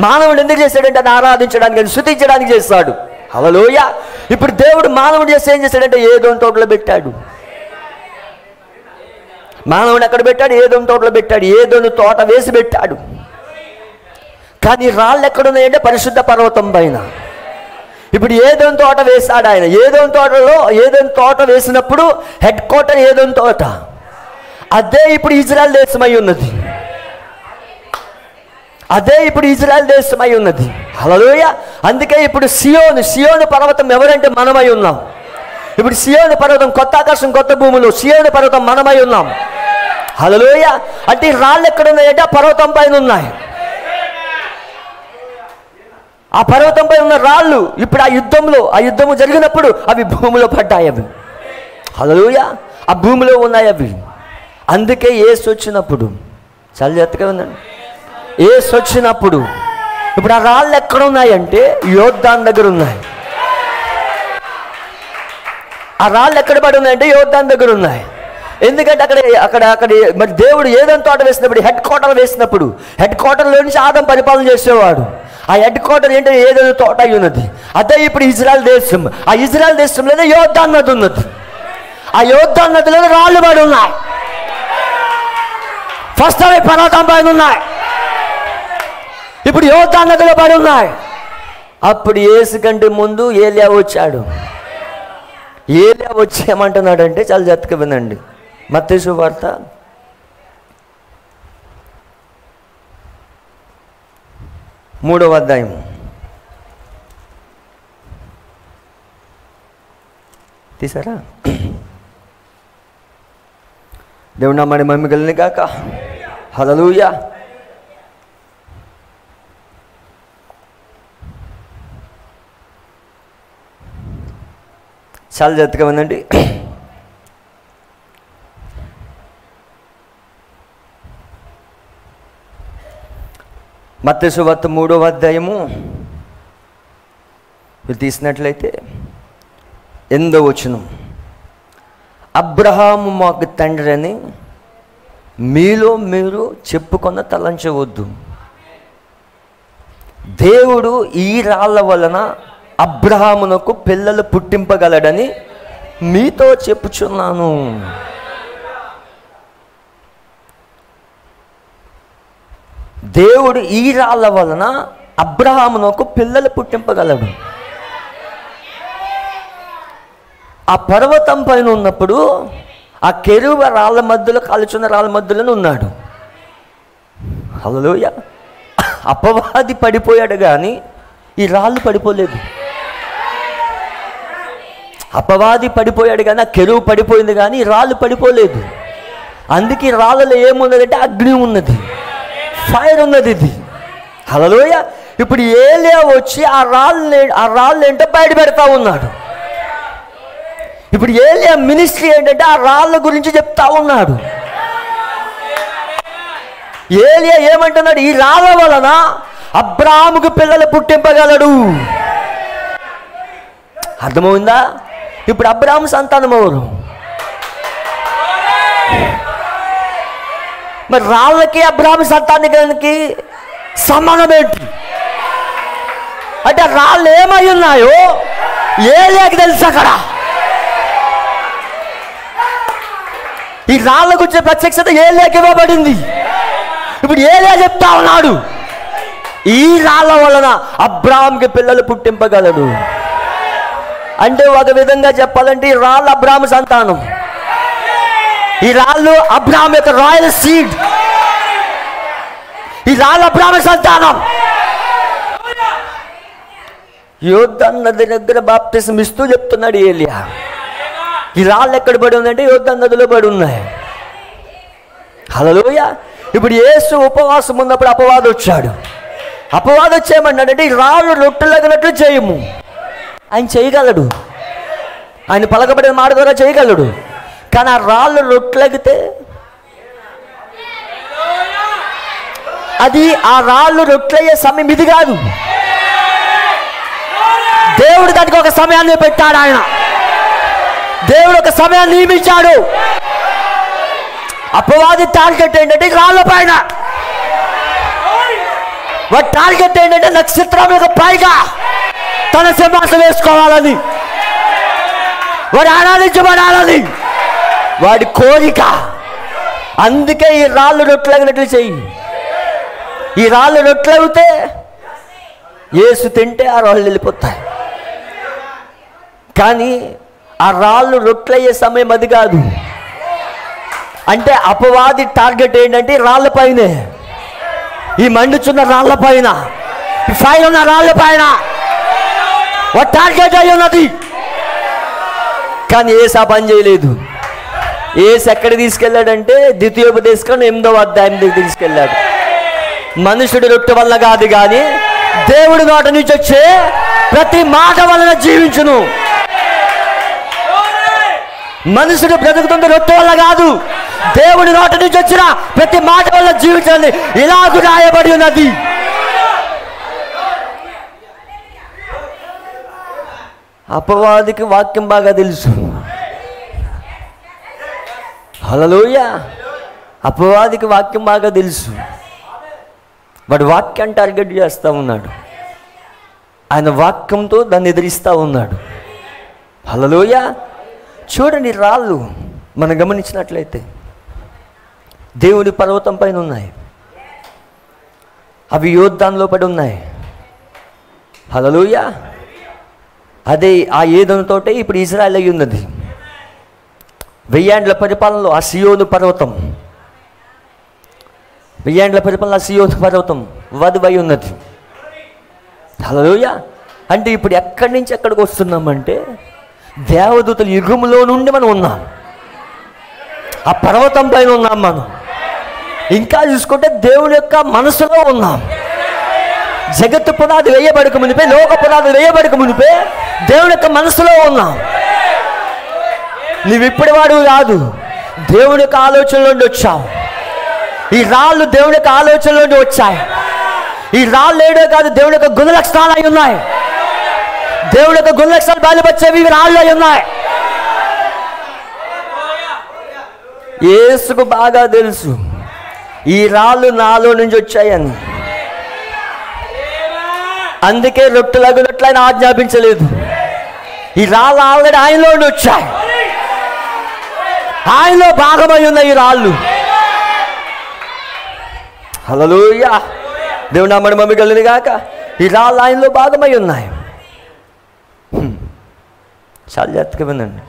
మానవుడు ఎందుకు చేశాడంటే అది ఆరాధించడానికి, స్తుతించడానికి చేస్తాడు. హల్లెలూయా. ఇప్పుడు దేవుడు మానవుడు చేసి ఏం చేశాడంటే ఏదోని తోటలో పెట్టాడు. మానవుడు ఎక్కడ పెట్టాడు? ఏదోని తోటలో పెట్టాడు. ఏదోని తోట వేసి పెట్టాడు. కానీ రాళ్ళు ఎక్కడున్నాయంటే పరిశుద్ధ పర్వతం పైన. ఇప్పుడు ఏదోని తోట వేశాడు ఆయన. ఏదోని తోటలో, ఏదోని తోట వేసినప్పుడు హెడ్ క్వార్టర్ ఏదోని తోట. అదే ఇప్పుడు ఇజ్రాయెల్ దేశమై ఉన్నది. అదే ఇప్పుడు ఇజ్రాయెల్ దేశమై ఉన్నది. హల్లెలూయా. అందుకే ఇప్పుడు సియోను పర్వతం ఎవరంటే మనమై ఉన్నాం. ఇప్పుడు సియోను పర్వతం, కొత్త ఆకాశం కొత్త భూములు, సియోను పర్వతం మనమై ఉన్నాం. హల్లెలూయా. అంటే ఈ రాళ్ళు ఎక్కడ ఉన్నాయంటే ఆ పర్వతం పైన ఉన్నాయి. ఆ పర్వతం పైన ఉన్న రాళ్ళు ఇప్పుడు ఆ యుద్ధము జరిగినప్పుడు అవి భూమిలో పడ్డాయి. అవి హల్లెలూయా ఆ భూమిలో ఉన్నాయి అవి. అందుకే యేసు వచ్చినప్పుడు, చాలా జాగ్రత్తగా ఉందండి, యేసు వచ్చినప్పుడు ఇప్పుడు ఆ రాళ్ళు ఎక్కడ ఉన్నాయంటే యోర్దాను దగ్గర ఉన్నాయి. ఆ రాళ్ళు ఎక్కడ పడి ఉన్నాయంటే యోర్దాను దగ్గర ఉన్నాయి. ఎందుకంటే అక్కడ మరి దేవుడు ఏదైనా తోట వేసినప్పుడు, హెడ్ క్వార్టర్ వేసినప్పుడు, హెడ్ క్వార్టర్లో నుంచి ఆదం పరిపాలన చేసేవాడు. ఆ హెడ్ క్వార్టర్ ఏంటంటే ఏదైనా తోట అయి ఉన్నది. అదే ఇప్పుడు ఇజ్రాయెల్ దేశం. ఆ ఇజ్రాయెల్ దేశంలోనే యోర్దాను నది ఉన్నది. ఆ యోర్దాను నదిలో రాళ్ళు పడి ఉన్నాయి. ఫస్ట్ అవి పర్వతం పైన ఉన్నాయి. ఇప్పుడు యోర్దాను నదిలో పడి ఉన్నాయి. అప్పుడు యేసు కంటే ముందు ఏలియా వచ్చాడు. ఏలియా వచ్చి ఏమంటున్నాడంటే చాలా జాగ్రత్తగా వినండి. మత్తయి సువార్త 3వ అధ్యాయం తీసారా? దేవుని నామానికి మహిమ కలుగును గాక. హల్లెలూయా. చాలా జాగ్రత్తగా ఉందండి. మత్తయి సువార్త 3వ అధ్యాయము మీరు తీసినట్లయితే 8వ వచనం, అబ్రహాము మాకు తండ్రి అని మీలో మీరు చెప్పుకొన తలంచవద్దు. దేవుడు ఈ రాళ్ళ వలన అబ్రహామునకు పిల్లలు పుట్టింపగలడని మీతో చెప్పుచున్నాను. దేవుడు ఈ రాళ్ళ వలన అబ్రహామునకు పిల్లలు పుట్టింపగలడు. ఆ పర్వతం పైన ఉన్నప్పుడు ఆ కెరూబు రాళ్ళ మధ్యలో, కాల్చున్న రాళ్ళ మధ్యలోనే ఉన్నాడు. హల్లెలూయా. అపవాది పడిపోయాడు కానీ ఈ రాళ్ళు పడిపోలేదు. అపవాది పడిపోయాడు కానీ ఆ కెరూబు పడిపోయింది కానీ ఈ రాళ్ళు పడిపోలేదు. అందుకే రాళ్ళలో ఏమున్నదంటే అగ్ని ఉన్నది, ఫైర్ ఉన్నది. ఇది హల్లెలూయా. ఇప్పుడు ఏలియా వచ్చి ఆ రాళ్ళు ఏంటో బయట పెడతా ఉన్నాడు. ఇప్పుడు ఏలియా మినిస్ట్రీ ఏంటంటే ఆ రాళ్ళ గురించి చెప్తా ఉన్నాడు. ఏలియా ఏమంటున్నాడు? ఈ రాళ్ళ వలన అబ్రాహాముకు పిల్లలు పుట్టింపగలడు. అర్థమైందా? ఇప్పుడు అబ్రాహాము సంతానం ఎవరు? మరి రాళ్ళకి అబ్రాహాము సంతానానికి సంబంధం ఏంటి అంటే రాళ్ళు ఏమై ఉన్నాయో ఏలియాకి తెలుసు. అక్కడ ఈ రాళ్ళ గురించి ప్రత్యక్షత ఏలియాకి ఇవ్వబడింది. ఇప్పుడు ఏలియా చెప్తా ఉన్నాడు, ఈ రాళ్ళ వలన అబ్రాహాముకి పిల్లలు పుట్టింపగలడు. అంటే ఒక విధంగా చెప్పాలంటే ఈ రాళ్ళు అబ్రాహాము సంతానం. ఈ రాళ్ళు అబ్రాహాము యొక్క రాయల్ సీడ్. ఈ రాళ్ళు అబ్రాహాము సంతానం. యోర్దాను నది దగ్గర బాప్తిసం ఇస్తూ చెప్తున్నాడు ఏలియా, ఈ రాళ్ళు ఎక్కడ పడి ఉందంటే యోర్దాను నదిలో పడి ఉన్నాయి. హల్లెలూయా. ఇప్పుడు యేసు ఉపవాసం ఉన్నప్పుడు అపవాది వచ్చాడు. అపవాది వచ్చేయమన్నాడంటే ఈ రాళ్ళు రొట్టెలగినట్లు చేయము. ఆయన చేయగలడు, ఆయన పలకబడిన మాట ద్వారా చేయగలడు. కానీ ఆ రాళ్ళు రొట్టెలగితే అది ఆ రాళ్ళు రొట్టెలయ్యే సమయం ఇది కాదు. దేవుడు దానికి ఒక సమయాన్ని పెట్టాడు. ఆయన దేవుడు ఒక సమయాన్ని నియమించాడు. అపవాది టార్గెట్ ఏంటంటే రాళ్ళ పైన, వాడి టార్గెట్ ఏంటంటే నక్షత్రములకు పైగా తన సింహాసనం వేసుకోవాలని, వాడు ఆరాధించబడాలని వాడి కోరిక. అందుకే ఈ రాళ్ళు రొట్టెలగినట్లు చెయ్యి. ఈ రాళ్ళు రొట్టెలగితే యేసు తింటే ఆ రాళ్ళు వెళ్ళిపోతాయి. కానీ ఆ రాళ్ళు రొట్టెలయ్యే సమయం అది కాదు. అంటే అపవాది టార్గెట్ ఏంటంటే రాళ్ళ పైనే, ఈ మండుచున్న రాళ్ళ పైన, ఈ ఫైర్ ఉన్న రాళ్ళ పైన వాడు టార్గెట్ అయి ఉన్నది. కానీ యేసు ఆ పని చేయలేదు. యేసు ఎక్కడ తీసుకెళ్ళాడంటే ద్వితీయోపదేశకాండం 8వ అధ్యాయం తీసుకెళ్ళాడు. మనుషుడి రొట్టె వల్ల కాదు కానీ దేవుడి నోట నుంచి వచ్చే ప్రతి మాట వలన జీవించును. మనుషుడు బ్రతుకుతుంది రొట్టె వల్ల కాదు, దేవుడి నోట నుంచి వచ్చిన ప్రతి మాట వల్ల జీవించాలని ఇలాగూ రాయబడి ఉన్నది. అపవాదికి వాక్యం బాగా తెలుసు. హల్లెలూయా. అపవాదికి వాక్యం బాగా తెలుసు. వాడు వాక్యాన్ని టార్గెట్ చేస్తూ ఉన్నాడు. ఆయన వాక్యంతో దాన్ని ఎదిరిస్తూ ఉన్నాడు. హల్లెలూయా. చూడండి, రాళ్ళు మనం గమనించినట్లయితే దేవుని పర్వతం పైన ఉన్నాయి. అవి యోర్దానులో పడి ఉన్నాయి. హల్లెలూయా. అదే ఆ ఏదోను తోటే ఇప్పుడు ఇజ్రాయెల్ అయి ఉన్నది. 1000 ఏండ్ల పరిపాలనలో ఆ సియోను పర్వతం, 1000 ఏండ్ల పరిపాలన ఆ సియోను పర్వతం వధువై ఉన్నది. హల్లెలూయా. అంటే ఇప్పుడు ఎక్కడి నుంచి ఎక్కడికి వస్తున్నామంటే దేవదూతల యుగంలో నుండి మనం ఉన్నాం. ఆ పర్వతం పైన ఉన్నాం మనం. ఇంకా చూసుకుంటే దేవుని యొక్క మనసులో ఉన్నాం. జగత్తు పునాది వేయబడక మునిపే, లోక పునాది వేయబడక మునిపే దేవుని యొక్క మనసులో ఉన్నాం. నువ్వు ఇప్పటి వాడు కాదు, దేవుని యొక్క ఆలోచనలో నుండి వచ్చావు. ఈ రాళ్ళు దేవుని యొక్క ఆలోచనలో నుండి వచ్చాయి. ఈ రాళ్ళు ఏడో కాదు, దేవుని యొక్క గుణ లక్షణాలు అయి ఉన్నాయి. దేవుని యొక్క గుణ లక్షణాలు బయలుపరిచేవి రాళ్ళు అయి ఉన్నాయి. యేసుకు బాగా తెలుసు ఈ రాళ్ళు నాలో నుంచి వచ్చాయని. అందుకే రొట్టెలగునట్లు ఆయన ఆజ్ఞాపించలేదు. ఈ రాళ్ళు ఆల్రెడీ ఆయనలో నుండి వచ్చాయి. ఆయనలో భాగమై ఉన్నాయి ఈ రాళ్ళు. హల్లెలూయా. దేవుని నామమున మహిమ కలుగును గాక. ఈ రాళ్ళు ఆయనలో భాగమై ఉన్నాయి. చాలా జాగ్రత్తగా వినండి.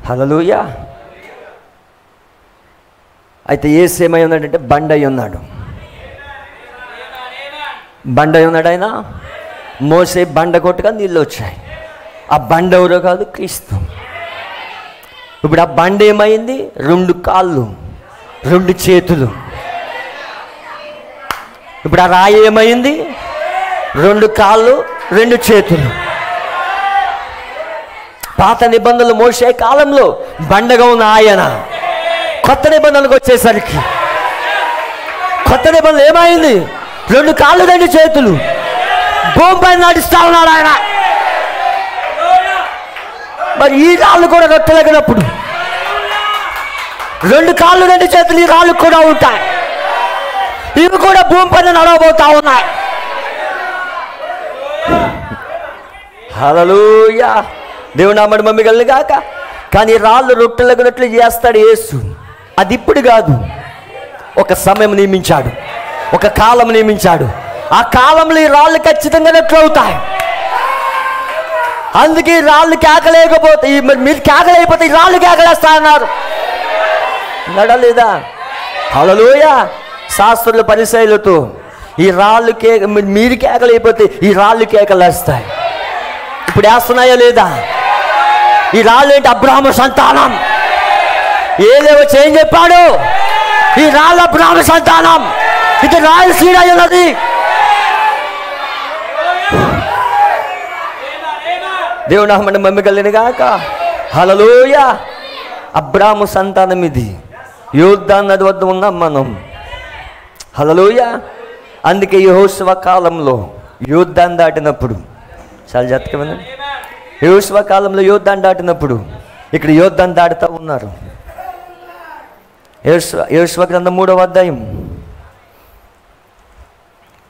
హల్లెలూయా. అయితే యేసు ఏమై ఉన్నాడంటే బండ అయి ఉన్నాడు. బండ అయి ఉన్నాడు ఆయన. మోసే బండ కొట్టుగా నీళ్ళు వచ్చాయి. ఆ బండ ఎవరో కాదు, క్రీస్తు. ఇప్పుడు ఆ బండ ఏమైంది? 2 కాళ్ళు, 2 చేతులు. ఇప్పుడు ఆ రాయి ఏమైంది? 2 కాళ్ళు, 2 చేతులు. పాత నిబంధనలు మోసే కాలంలో బండగా ఉన్న ఆయన కొత్త నిబంధనలకు వచ్చేసరికి కొత్త నిబంధన ఏమైంది? 2 కాళ్ళు, 2 చేతులు. భూమిపై నడుస్తా ఉన్నాడు ఆయన. మరి ఈ రాళ్ళు కూడా రొట్టెలగినప్పుడు 2 కాళ్ళు, 2 చేతులు ఈ రాళ్ళు కూడా ఉంటాయి. ఇవి కూడా భూమిపైన నడవబోతా ఉన్నాయి. హల్లెలూయా. దేవుని నామమున మహిమ కలుగును గాక. కానీ రాళ్ళు రొట్టెలగినట్లు చేస్తాడు యేసు. అది ఇప్పుడు కాదు, ఒక సమయం నియమించాడు, ఒక కాలం నియమించాడు. ఆ కాలంలో ఈ రాళ్ళు ఖచ్చితంగా రొట్టెలు అవుతాయి. అందుకే ఈ రాళ్ళు కేకలేకపోతే, మీరు కేకలేకపోతే ఈ రాళ్ళు కేకలేస్తా అన్నారు. నడలేదా? హల్లెలూయా. శాస్త్రుల పరిసయ్యులతో ఈ రాళ్ళు మీరు కేకలేకపోతే ఈ రాళ్ళు కేకలేస్తాయి. ఇప్పుడు వేస్తున్నాయా లేదా? ఈ రాళ్ళు ఏంటి? అబ్రాహాము సంతానం. ఏలేవో ఏం చెప్పాడు? ఈ రాళ్ళ అబ్రాహాము సంతానం, ఇది రాయలసీమ ఉన్నది. దేవుడు నామమున మహిమ కలుగును గాక. హల్లెలూయా. అబ్రాహాము సంతానం ఇది. యోర్దాను నది వద్ద ఉన్నాం మనం. హల్లెలూయా. అందుకే యెహోషువ కాలంలో యోర్దాను దాటినప్పుడు, చాలా జాగ్రత్తగా వినండి, యెహోషువ కాలంలో యోర్దాను దాటినప్పుడు ఇక్కడ యోర్దాను దాటుతూ ఉన్నారు. యెహోషువ గ్రంథం 3వ అధ్యాయం,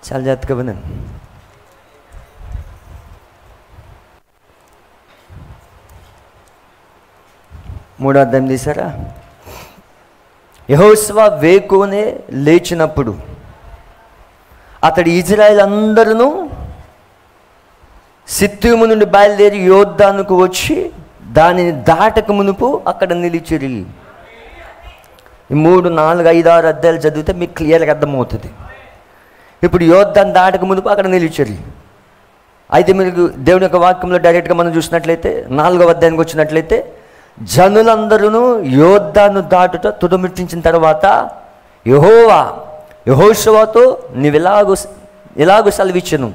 చాలా జాగ్రత్తగా వినండి. 3వ అధ్యాయం తీసారా? యెహోషువ వేకువనే లేచినప్పుడు అతడు ఇజ్రాయేల్ అందరూ సిత్తీము నుండి బయలుదేరి యోర్దానుకు వచ్చి దానిని దాటక మునుపు అక్కడ నిలిచిరి. 3, 4, 5, 6 అధ్యాయాలు చదివితే మీకు క్లియర్గా అర్థమవుతుంది. ఇప్పుడు యోర్దాను దాటక మునుపు అక్కడ నిలిచిరి. అయితే మీకు దేవుని యొక్క వాక్యంలో డైరెక్ట్గా మనం చూసినట్లయితే 4వ అధ్యాయానికి వచ్చినట్లయితే, జనులందరూ యోర్దాను దాటుట తుదముట్టించిన తర్వాత యెహోషువతో నీవు ఇలాగు సెలవిచ్చెను,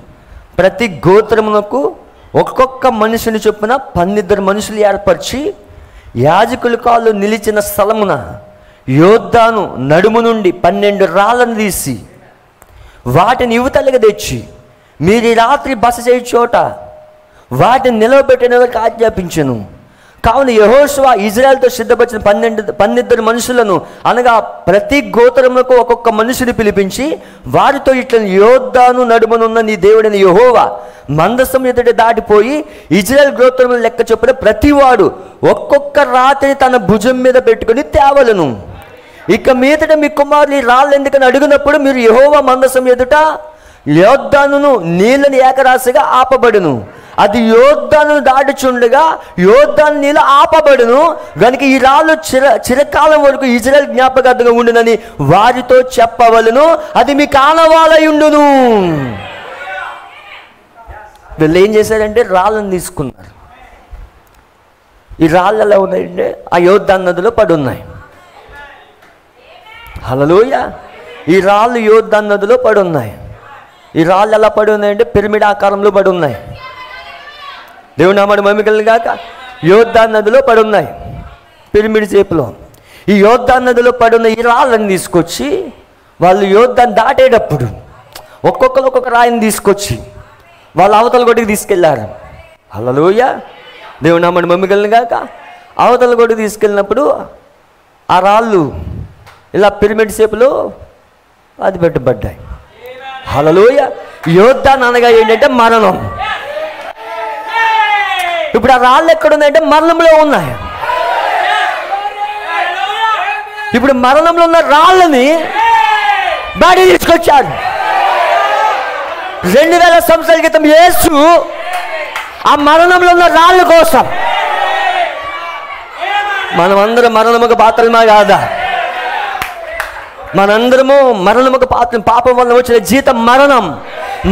ప్రతి గోత్రమునకు ఒక్కొక్క మనుషుని చొప్పున 12 మనుషులు ఏర్పరిచి యాజకుల కాళ్ళు నిలిచిన స్థలమున యోర్దాను నడుము నుండి 12 రాళ్ళను తీసి వాటిని యువతలుగా తెచ్చి మీరు ఈ రాత్రి బస చేయ చోట వాటిని నిలవబెట్టినవారికి ఆజ్ఞాపించెను. కావున యెహోషువ ఇజ్రాయెల్తో సిద్ధపరిచిన 12 మనుషులను, అనగా ప్రతి గోత్రములకు ఒక్కొక్క మనుషుని పిలిపించి వారితో ఇట్లా, యోర్దాను నడుమనున్న నీ దేవుడైన యెహోవా మందసం ఎదుట దాటిపోయి ఇజ్రాయెల్ గోత్రముల లెక్క చొప్పున ప్రతివాడు ఒక్కొక్క రాత్రి తన భుజం మీద పెట్టుకుని తేవలను. ఇక మీదట మీ కుమారులు ఈ రాళ్ళు ఎందుకని అడిగినప్పుడు మీరు యెహోవా మందసం ఎదుట యోర్దానును నీళ్ళని ఏకరాశిగా ఆపబడును. అది యోర్దాను దాటుచుండగా యోర్దాను నీళ్ళు ఆపబడును గనుక ఈ రాళ్ళు చిరకాలం వరకు ఇజ్రాయెల్ జ్ఞాపకార్థంగా ఉండునని వారితో చెప్పవలను. అది మీకు ఆనవాలై ఉండును. వీళ్ళు ఏం చేశారంటే రాళ్ళను తీసుకున్నారు. ఈ రాళ్ళు ఎలా ఉన్నాయంటే ఆ యోర్దాను నదిలో పడి ఉన్నాయి. హల్లెలూయా. ఈ రాళ్ళు యోర్దాను నదిలో పడి ఉన్నాయి. ఈ రాళ్ళు ఎలా పడి ఉన్నాయంటే పిరమిడ్ ఆకారంలో పడి ఉన్నాయి. దేవుని నామమున మహిమ కలుగును గాక. యోర్దాను నదిలో పడి ఉన్నాయి, పిరమిడ్ షేపులో. ఈ యోర్దాను నదిలో పడి ఉన్న ఈ రాళ్ళని తీసుకొచ్చి వాళ్ళు యోర్దాను దాటేటప్పుడు ఒక్కొక్కరు ఒక్కొక్క రాయిని తీసుకొచ్చి వాళ్ళు అవతల గొడ్డుకి తీసుకెళ్లారు. హల్లెలూయా. దేవుని నామమున మహిమ కలుగును గాక. అవతల గొడ్డుకి తీసుకెళ్ళినప్పుడు ఆ రాళ్ళు ఇలా పిరమిడ్ షేపులో అది పెట్టబడ్డాయి. హల్లెలూయా. యోర్దాను అనగా ఏంటంటే మరణం. ఇప్పుడు ఆ రాళ్ళు ఎక్కడున్నాయంటే మరణంలో ఉన్నాయి. ఇప్పుడు మరణంలో ఉన్న రాళ్ళని బయట తీసుకొచ్చారు. 2000 సంవత్సరాల క్రితం యేసు ఆ మరణంలో ఉన్న రాళ్ళ కోసం, మనమందరం మరణముకు పాత్రమా కాదా? మనందరము మరణముకు పాత్ర, పాపం వల్ల వచ్చిన జీతం మరణం.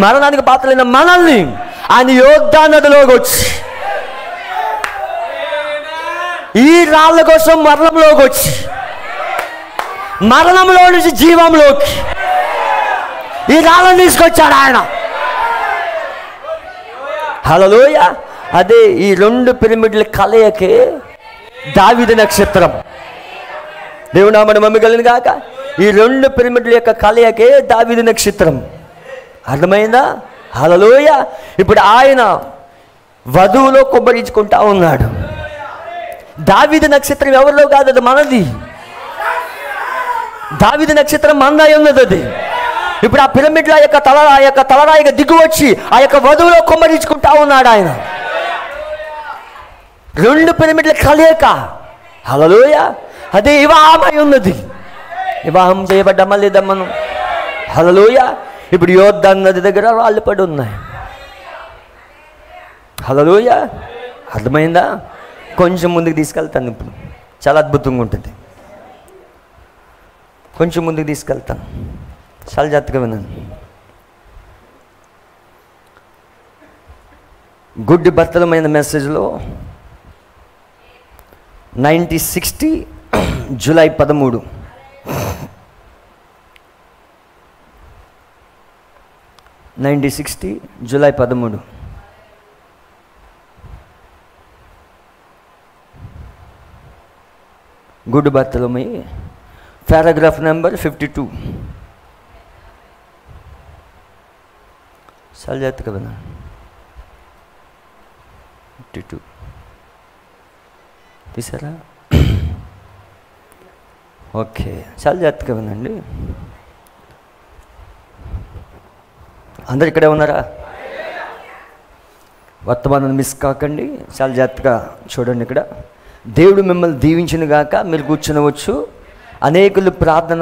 మరణానికి పాత్రలైన మనల్ని ఆయన యోర్దాను నదిలోకి వచ్చి ఈ రాళ్ళ కోసం మరణంలోకి వచ్చి మరణంలో నుంచి జీవంలోకి ఈ రాళ్ళని తీసుకొచ్చాడు ఆయన. హల్లెలూయా. అదే ఈ 2 పిరమిడ్ల కలయికే దావీదు నక్షత్రం. దేవుని నామమున మహిమ కలుగును గాక. ఈ 2 పిరమిడ్ల యొక్క కలయికే దావీదు నక్షత్రం. అర్థమైందా? హల్లెలూయా. ఇప్పుడు ఆయన వధువులో కొబ్బరించుకుంటా ఉన్నాడు. దావీదు నక్షత్రం ఎవరిలో కాదు, అది మనది. దావీదు నక్షత్రం మనదై ఉన్నది అది. ఇప్పుడు ఆ పిరమిడ్ల యొక్క తలరాయిగా దిగువచ్చి ఆ యొక్క వధువులో కొమ్మరించుకుంటా ఉన్నాడు ఆయన. 2 పిరమిడ్ల కలయిక. హల్లెలూయా. అదే వివాహమై ఉన్నది. వివాహం చేయబడ్డామా లేదా మనం? హల్లెలూయా. ఇప్పుడు యోర్దాను నది దగ్గర రాళ్ళు పడి ఉన్నాయి. హల్లెలూయా. అర్థమైందా? కొంచెం ముందుకు తీసుకెళ్తాను. ఇప్పుడు చాలా అద్భుతంగా ఉంటుంది. కొంచెం ముందుకు తీసుకెళ్తాను. చాలా జాగ్రత్తగా వినండి. గుడ్డి బత్తలమైన మెసేజ్లో 1960 July 13. July 13. Good Bartholomew, paragraph number 52. చాలా జాగ్రత్తగా వినండి. 52 తీసారా? ఓకే, చాలా జాగ్రత్తగా వినండి. అందరు ఇక్కడే ఉన్నారా? వర్తమానం మిస్ కాకండి, చాలా జాగ్రత్తగా చూడండి. ఇక్కడ దేవుడు మిమ్మల్ని దీవించిన గాక. మీరు కూర్చునవచ్చు. అనేకులు ప్రార్థన,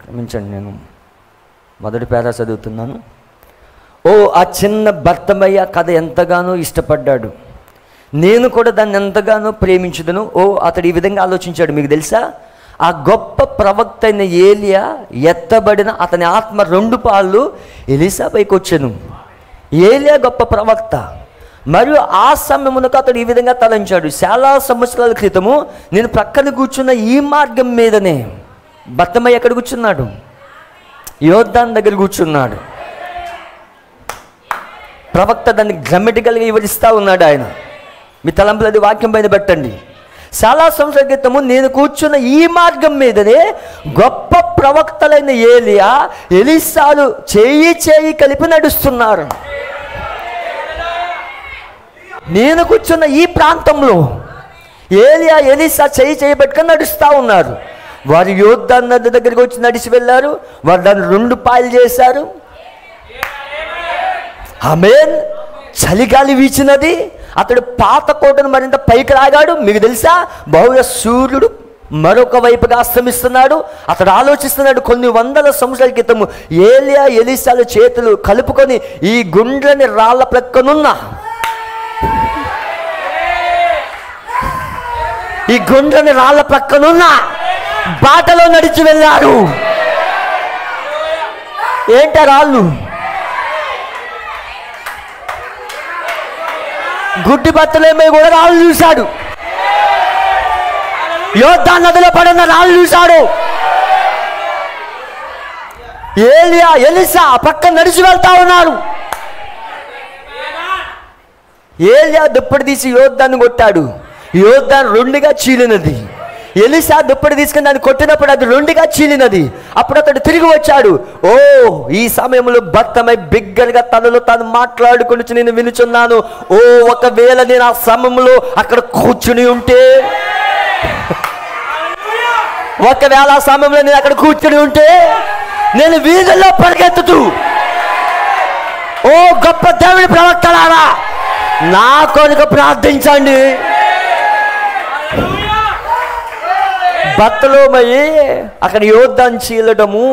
క్షమించండి, నేను మొదటి పేరా చదువుతున్నాను. ఆ చిన్న భర్తమయ్య కథ ఎంతగానో ఇష్టపడ్డాడు, నేను కూడా దాన్ని ఎంతగానో ప్రేమించుదును. అతడు ఈ విధంగా ఆలోచించాడు. మీకు తెలుసా, ఆ గొప్ప ప్రవక్త అయిన ఏలియా ఎత్తబడిన అతని ఆత్మ 2 పాళ్ళు ఎలీసా పైకి వచ్చాను. ఏలియా గొప్ప ప్రవక్త. మరియు ఆ సమయమునకు అతడు ఈ విధంగా తలంచాడు, చాలా సంవత్సరాల క్రితము నేను ప్రక్కన కూర్చున్న ఈ మార్గం మీదనే. భర్తమయ్య ఎక్కడ కూర్చున్నాడు? యోర్దాను దగ్గర కూర్చున్నాడు. ప్రవక్త దాన్ని గ్రామటికల్గా వివరిస్తూ ఉన్నాడు. ఆయన మీ తలంపులు అది వాక్యం పైన పెట్టండి. చాలా సంవత్సరాల క్రితము నేను కూర్చున్న ఈ మార్గం మీదనే గొప్ప ప్రవక్తలైన ఏలియా, ఎలీసాలు చేయి కలిపి నడుస్తున్నారు. నేను కూర్చున్న ఈ ప్రాంతంలో ఏలియా, ఎలీసా చేయి పెట్టుకొని నడుస్తూ ఉన్నారు. వారు యోర్దాను నది దగ్గరికి వచ్చి నడిచి వెళ్ళారు. వారు దాన్ని 2 పాయలు చేశారు. ఆమేన్. చలిగాలి వీచినది. అతడు పాత కోటను మరింత పైకి లాగాడు. మీకు తెలుసా, బహుళ సూర్యుడు మరొక వైపుగా అస్తమిస్తున్నాడు. అతడు ఆలోచిస్తున్నాడు, కొన్ని వందల సంవత్సరాల క్రితము ఏలియా, ఎలీసాల చేతులు కలుపుకొని ఈ గుండ్రని రాళ్ల ప్రక్కనున్న బాటలో నడిచి వెళ్ళారు. ఏంట రాళ్ళు? గుడ్డి బత్తలేమై కూడా రాళ్ళు చూశాడు. యోర్దాను నదిలో పడిన రాళ్ళు చూశాడు. ఏలియా, ఎలీసా పక్కన నడిచి వెళ్తా ఉన్నారు. ఏలియా దుప్పటి తీసి యోర్దాను కొట్టాడు. యోర్దాను 2గా చీలినది. ఎలీసా దుప్పటి తీసుకుని దాన్ని కొట్టినప్పుడు అది 2గా చీలినది. అప్పుడు అతడు తిరిగి వచ్చాడు. ఈ సమయంలో భర్తమై బిగ్గరగా తనలో తాను మాట్లాడుకుని నేను వినుచున్నాను, ఒకవేళ నేను ఆ సమయంలో అక్కడ కూర్చుని ఉంటే, ఒకవేళ ఆ సమయంలో నేను అక్కడ కూర్చుని ఉంటే నేను వీధుల్లో పరిగెత్తుతూ, గొప్ప దేవుని ప్రవక్తలారా నా కొరకు ప్రార్థించండి. బత్తలోమయి అక్కడ యోర్దాను చీలడము,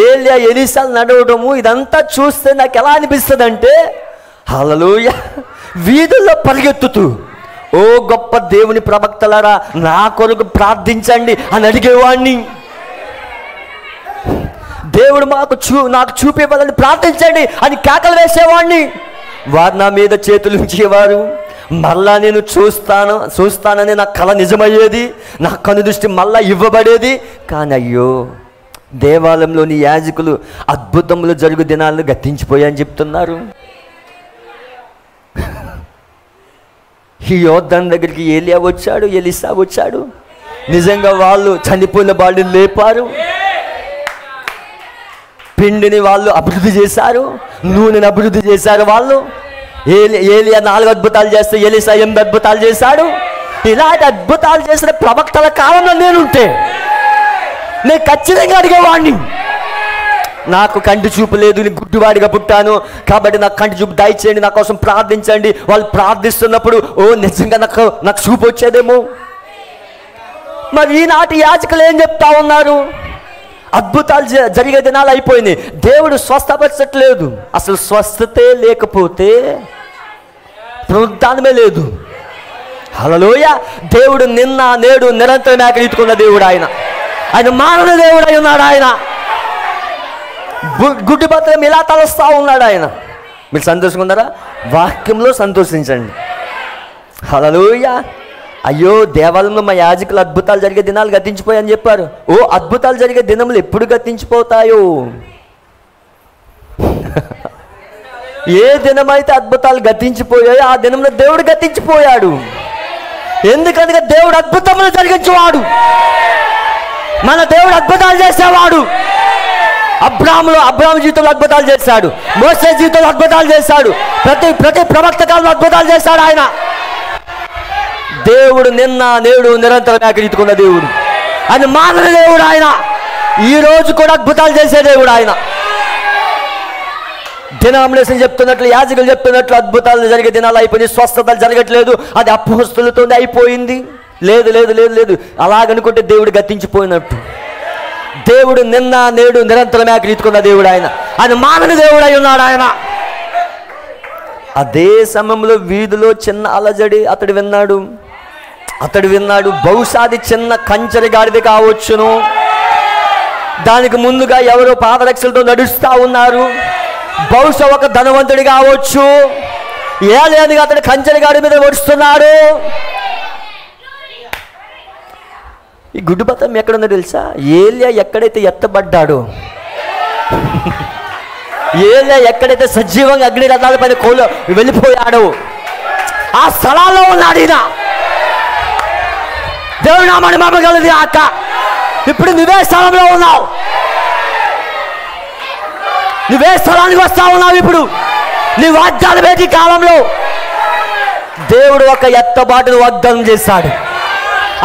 ఏలియా, ఎలీసాలు నడవడము, ఇదంతా చూస్తే నాకు ఎలా అనిపిస్తుంది అంటే, హల్లెలూయా, వీధుల్లో పరిగెత్తుతూ గొప్ప దేవుని ప్రవక్తలారా నా కొరకు ప్రార్థించండి అని అడిగేవాడిని. దేవుడు నాకు చూపేవాళ్ళని ప్రార్థించండి అని కేకలు వేసేవాడిని. వారు నా మీద చేతులు ఉంచేవారు. మళ్ళా నేను చూస్తానని నా కళ నిజమయ్యేది. నా కనుదృష్టి మళ్ళా ఇవ్వబడేది. కానీ అయ్యో, దేవాలయంలోని యాజకులు అద్భుతములు జరుగు దినాలను గతించిపోయాయని చెప్తున్నారు. ఈ యోర్దాను దగ్గరికి ఏలియా వచ్చాడు, ఎలీసా వచ్చాడు. నిజంగా వాళ్ళు చనిపోయిన బాడీని లేపారు. పిండిని వాళ్ళు అభివృద్ధి చేశారు, నూనెని అభివృద్ధి చేశారు. వాళ్ళు ఏలియా 4 అద్భుతాలు చేస్తే ఎలీసా 8 అద్భుతాలు చేశాడు. ఇలాంటి అద్భుతాలు చేసిన ప్రవక్తల కాలంలో నేనుంటే నేను ఖచ్చితంగా అడిగేవాడిని, నాకు కంటి చూపు లేదు, నేను గుడ్డివాడిగా పుట్టాను కాబట్టి నాకు కంటి చూపు దయచేయండి, నా కోసం ప్రార్థించండి. వాళ్ళు ప్రార్థిస్తున్నప్పుడు నిజంగా నాకు చూపు వచ్చేదేమో. మరి ఈనాటి యాజకులు ఏం చెప్తా ఉన్నారు? అద్భుతాలు జరిగే దినాలు అయిపోయినాయి, దేవుడు స్వస్థపరచట్లేదు. అసలు స్వస్థతే లేకపోతే పునరుద్ధానమే లేదు. హల్లెలూయా. దేవుడు నిన్న నేడు నిరంతరం ఏకరీతికున్న దేవుడు. ఆయన మానవ దేవుడు అయి ఉన్నాడు. ఆయన గుడ్డి భద్రం ఇలా తలస్తా ఉన్నాడు. మీరు సంతోషంగా ఉన్నారా? వాక్యంలో సంతోషించండి. హల్లెలూయా. అయ్యో దేవాలయంలో మా యాజకులు అద్భుతాలు జరిగే దినాలు గతించిపోయాయని చెప్పారు. ఓ అద్భుతాలు జరిగే దినములు ఎప్పుడు గతించిపోతాయో? ఏ దినమైతే అద్భుతాలు గతించిపోయాయో ఆ దినంలో దేవుడు గతించిపోయాడు. ఎందుకనగా దేవుడు అద్భుతములు జరిగించేవాడు. మన దేవుడు అద్భుతాలు చేసేవాడు. అబ్రాహాము జీవితంలో అద్భుతాలు చేశాడు. మోసే జీవితంలో అద్భుతాలు చేశాడు. ప్రతి ప్రవక్త కాలంలో అద్భుతాలు చేశాడు ఆయన. దేవుడు నిన్న నేడు నిరంతరం ఏకరీతికున్న దేవుడు. ఆయన మానవ దేవుడు. ఆయన ఈ రోజు కూడా అద్భుతాలు చేసే దేవుడు. ఆయన డినామినేషన్ చెప్తున్నట్లు, యాజకులు చెప్తున్నట్లు అద్భుతాలు జరిగే దినాలు అయిపోయింది, స్వస్థతలు జరగట్లేదు, అది అపోస్తలుతో అయిపోయింది. లేదు లేదు లేదు లేదు అలాగనుకుంటే దేవుడు గతించిపోయినట్టు. దేవుడు నిన్న నేడు నిరంతరం ఏకరీతికున్న దేవుడు. ఆయన మానవ దేవుడు అయి ఉన్నాడు. ఆయన అదే సమయంలో వీధిలో చిన్న అలజడి అతడు విన్నాడు. బహుశా అది చిన్న కంచెరి గాడిద కావచ్చును. దానికి ముందుగా ఎవరో పాదరక్షలతో నడుస్తూ ఉన్నారు. బహుశా ఒక ధనవంతుడి కావచ్చు. ఏలేనిగా అతడు కంచెరి గాడి మీద నడుస్తున్నాడు. ఈ గుడ్డుబతం ఎక్కడుందో తెలుసా? ఏలియా ఎక్కడైతే ఎత్తబడ్డాడో, ఏలియా ఎక్కడైతే సజీవంగా అగ్ని రథాల పైన వెళ్ళిపోయాడో ఆ స్థలాల్లో ఉన్నాడు ఈయన. దేవుడు నామని మమ్మగలది అక్క. ఇప్పుడు నువ్వే స్థలంలో ఉన్నావు. నువ్వే స్థలానికి వస్తా ఉన్నావు. ఇప్పుడు నీ వాగ్దాన వేటి కాలంలో దేవుడు ఒక ఎత్తబాటును వాగ్దానం చేశాడు.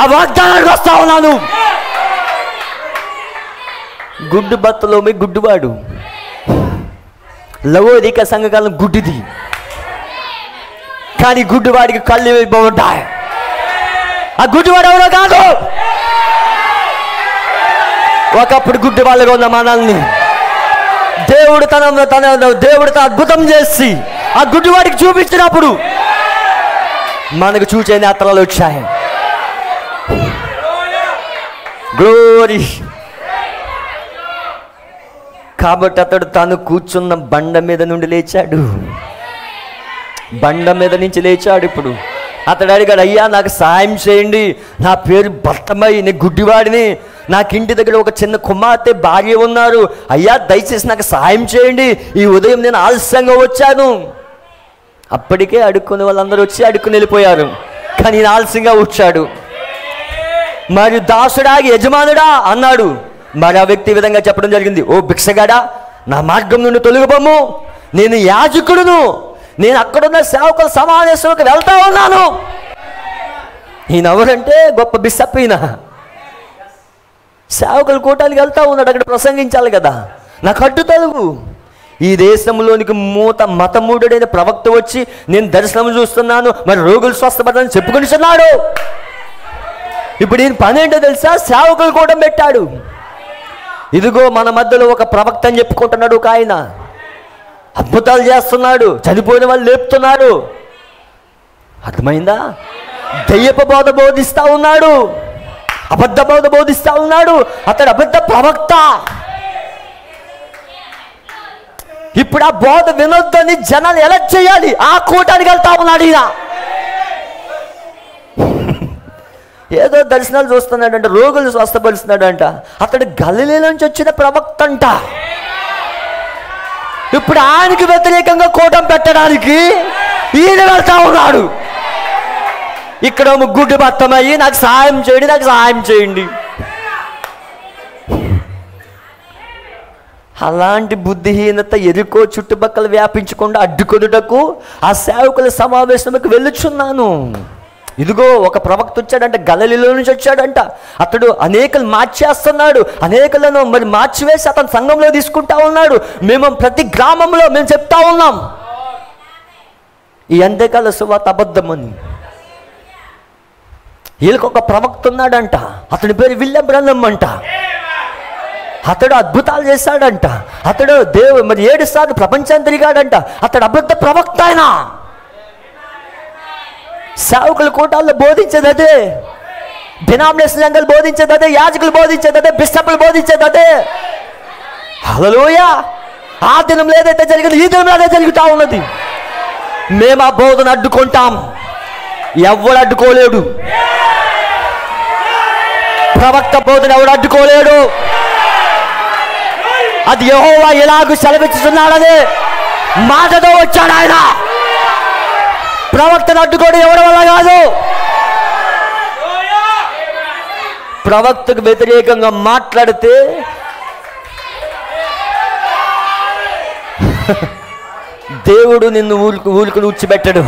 ఆ వాగ్దానానికి వస్తా ఉన్నాను. గుడ్డు బత్తలో మీ గుడ్డువాడు, లవోదిక సంఘకాలం గుడ్డిది, కానీ గుడ్డువాడికి కళ్ళు బాగుంటాయి. ఆ గుడ్డివాడు ఎవరో కాదు. ఒకప్పుడు గుడ్డి వాళ్ళగా ఉన్న మనల్ని దేవుడు తన అద్భుతం చేసి ఆ గుడ్డివాడికి చూపించినప్పుడు మనకు చూచే నేత్రాలు వచ్చాయి. గ్లోరీ. కాబట్టి అతడు తాను కూర్చున్న బండ మీద నుండి లేచాడు. బండ మీద నుంచి లేచాడు. ఇప్పుడు అతడు అడిగాడు, అయ్యా నాకు సాయం చేయండి, నా పేరు భర్తమై, నేను గుడ్డివాడిని, నాకు ఇంటి దగ్గర ఒక చిన్న కుమార్తె భార్య ఉన్నారు, అయ్యా దయచేసి నాకు సాయం చేయండి, ఈ ఉదయం నేను ఆలస్యంగా వచ్చాను. అప్పటికే అడుక్కునే వాళ్ళందరూ వచ్చి అడుక్కుని వెళ్ళిపోయారు, కానీ నేను ఆలస్యంగా వచ్చాడు. మరి దాసుడాగి యజమానుడా అన్నాడు. మరి ఆ వ్యక్తి విధంగా చెప్పడం జరిగింది, ఓ భిక్షగాడా, నా మార్గం నుండి తొలగిపోము, నేను యాజకుడును, నేను అక్కడున్న సేవకుల సమావేశంలోకి వెళ్తా ఉన్నాను. ఈయన ఎవరంటే గొప్ప బిషప్. ఈయన సేవకుల కూటానికి వెళ్తా ఉన్నాడు, అక్కడ ప్రసంగించాలి కదా. నాకు అడ్డు తలుగు. ఈ దేశంలోనికి మతమూఢుడైన ప్రవక్త వచ్చి నేను దర్శనం చూస్తున్నాను, మరి రోగులు స్వస్థపడని చెప్పుకొనిస్తున్నాడు. ఇప్పుడు ఈయన పని ఏంటో తెలుసా? సేవకులు కూటం పెట్టాడు. ఇదిగో మన మధ్యలో ఒక ప్రవక్త అని చెప్పుకుంటున్నాడు ఒక ఆయన, అద్భుతాలు చేస్తున్నాడు, చనిపోయిన వాళ్ళు లేపుతున్నాడు. అర్థమైందా? దయ్యపు బోధ బోధిస్తా ఉన్నాడు, అబద్ధ బోధ బోధిస్తా ఉన్నాడు. అతడు అబద్ధ ప్రవక్త. ఇప్పుడు ఆ బోధ వినొద్దని జనాలు ఎలా చేయాలి? ఆ కూటానికి వెళ్తా ఉన్నాడు ఈయన. ఏదో దర్శనాలు చూస్తున్నాడంట, రోగులు స్వస్థపరుస్తున్నాడంట. అతడు గలిలీ నుంచి వచ్చిన ప్రవక్త అంట. ఇప్పుడు ఆయనకి వ్యతిరేకంగా కూటం పెట్టడానికి ఈయన వెళ్తా ఉన్నాడు. ఇక్కడ గుడ్డి బత్తమయ్యి నాకు సహాయం చేయండి, నాకు సహాయం చేయండి. అలాంటి బుద్ధిహీనత ఎరుకో చుట్టుపక్కల వ్యాపించకుండా అడ్డుకొనుటకు ఆ సేవకుల సమావేశంకి వెళ్ళుచున్నాను. ఇదిగో ఒక ప్రవక్త వచ్చాడంట, గలిలీలో నుంచి వచ్చాడంట. అతడు అనేకలు మార్చేస్తున్నాడు, అనేకలను మరి మార్చివేసి అతని సంఘంలో తీసుకుంటా ఉన్నాడు. మేము ప్రతి గ్రామంలో మేము చెప్తా ఉన్నాం ఈ అంత్యకాల సువార్త అబద్ధమని. వీళ్ళకి ఒక ప్రవక్త ఉన్నాడంట, అతని పేరు విలియం బ్రన్హం అంట. అతడు అద్భుతాలు చేశాడంట. అతడు మరి 7 సార్లు ప్రపంచాన్ని తిరిగాడంట. అతడు అబద్ధ ప్రవక్త. ఆయన సేవకుల కూటాల్లో బోధించేది అదే, డినామినేషన్ సంఘాలు బోధించేది అదే, యాజకులు బోధించేది అదే, బిషప్లు బోధించేది అదే. హల్లెలూయా. ఆ దినంలో ఏదైతే జరిగింది ఈ దినంలో అదే జరుగుతూ ఉన్నది. మేము ఆ బోధన అడ్డుకుంటాం. ఎవడు అడ్డుకోలేడు. ప్రవక్త బోధన ఎవడు అడ్డుకోలేడు. అది యెహోవా ఎలాగూ సెలవిస్తున్నాడని మాటతో వచ్చాడు ఆయన. ప్రవక్తను అడ్డుకోవడం ఎవరి వల్ల కాదు. ప్రవక్తకు వ్యతిరేకంగా మాట్లాడితే దేవుడు నిన్ను ఊరికి ఊడ్చిపెట్టడు.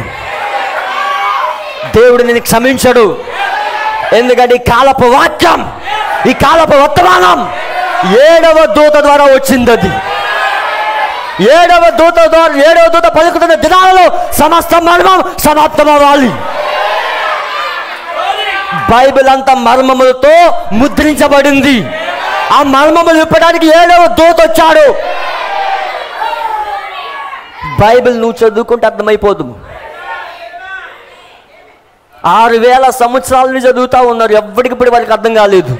దేవుడు నిన్ను క్షమించడు. ఎందుకంటే ఈ కాలపు వాక్యం, ఈ కాలపు వర్తమానం 7వ దూత ద్వారా వచ్చింది. అది 7వ దూత పలుకుతున్న దినాలలో సమస్త మర్మం సమాప్తమవ్వాలి. బైబిల్ అంతా మర్మములతో ముద్రించబడింది. ఆ మర్మములు విప్పడానికి 7వ దూత వచ్చాడు. బైబిల్ నువ్వు చదువుకుంటే అర్థమైపోదు. 6000 సంవత్సరాల నుంచి చదువుతూ ఉన్నారు, ఎవ్వడికిప్పుడు వారికి అర్థం కాలేదు.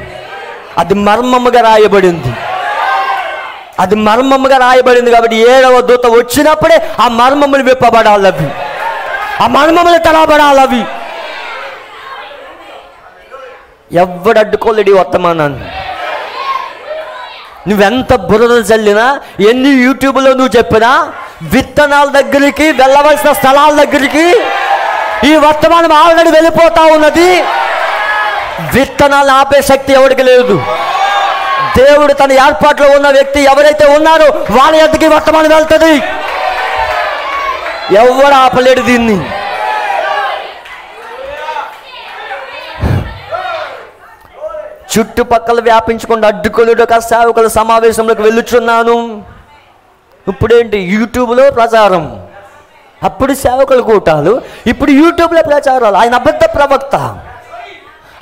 అది మర్మముగా రాయబడింది. అది మర్మముగా రాయబడింది. కాబట్టి 7వ దూత వచ్చినప్పుడే ఆ మర్మములు విప్పబడాలి. అవి ఆ మర్మములు తెలబడాలి. ఎవ్వడు అడ్డుకోలేడు ఈ వర్తమానాన్ని. నువ్వెంత బురద చల్లినా, ఎన్ని యూట్యూబ్లో నువ్వు చెప్పినా, విత్తనాల దగ్గరికి వెళ్ళవలసిన స్థలాల దగ్గరికి ఈ వర్తమానం ఆల్రెడీ వెళ్ళిపోతా ఉన్నది. విత్తనాలను ఆపే శక్తి ఎవరికి లేదు. దేవుడు తన ఏర్పాట్లో ఉన్న వ్యక్తి ఎవరైతే ఉన్నారో వాళ్ళ ఎద్దకి వర్తమానం వెళ్తుంది. ఎవరు ఆపలేడు దీన్ని. చుట్టుపక్కల వ్యాపించకుండా అడ్డుకోలేడు. ఒక సేవకుల సమావేశంలోకి వెళ్ళుచున్నాను. ఇప్పుడేంటి యూట్యూబ్లో ప్రచారం, అప్పుడు సేవకుల కూటాలు, ఇప్పుడు యూట్యూబ్లో ప్రచారాలు. ఆయన అబద్ధ ప్రవక్త.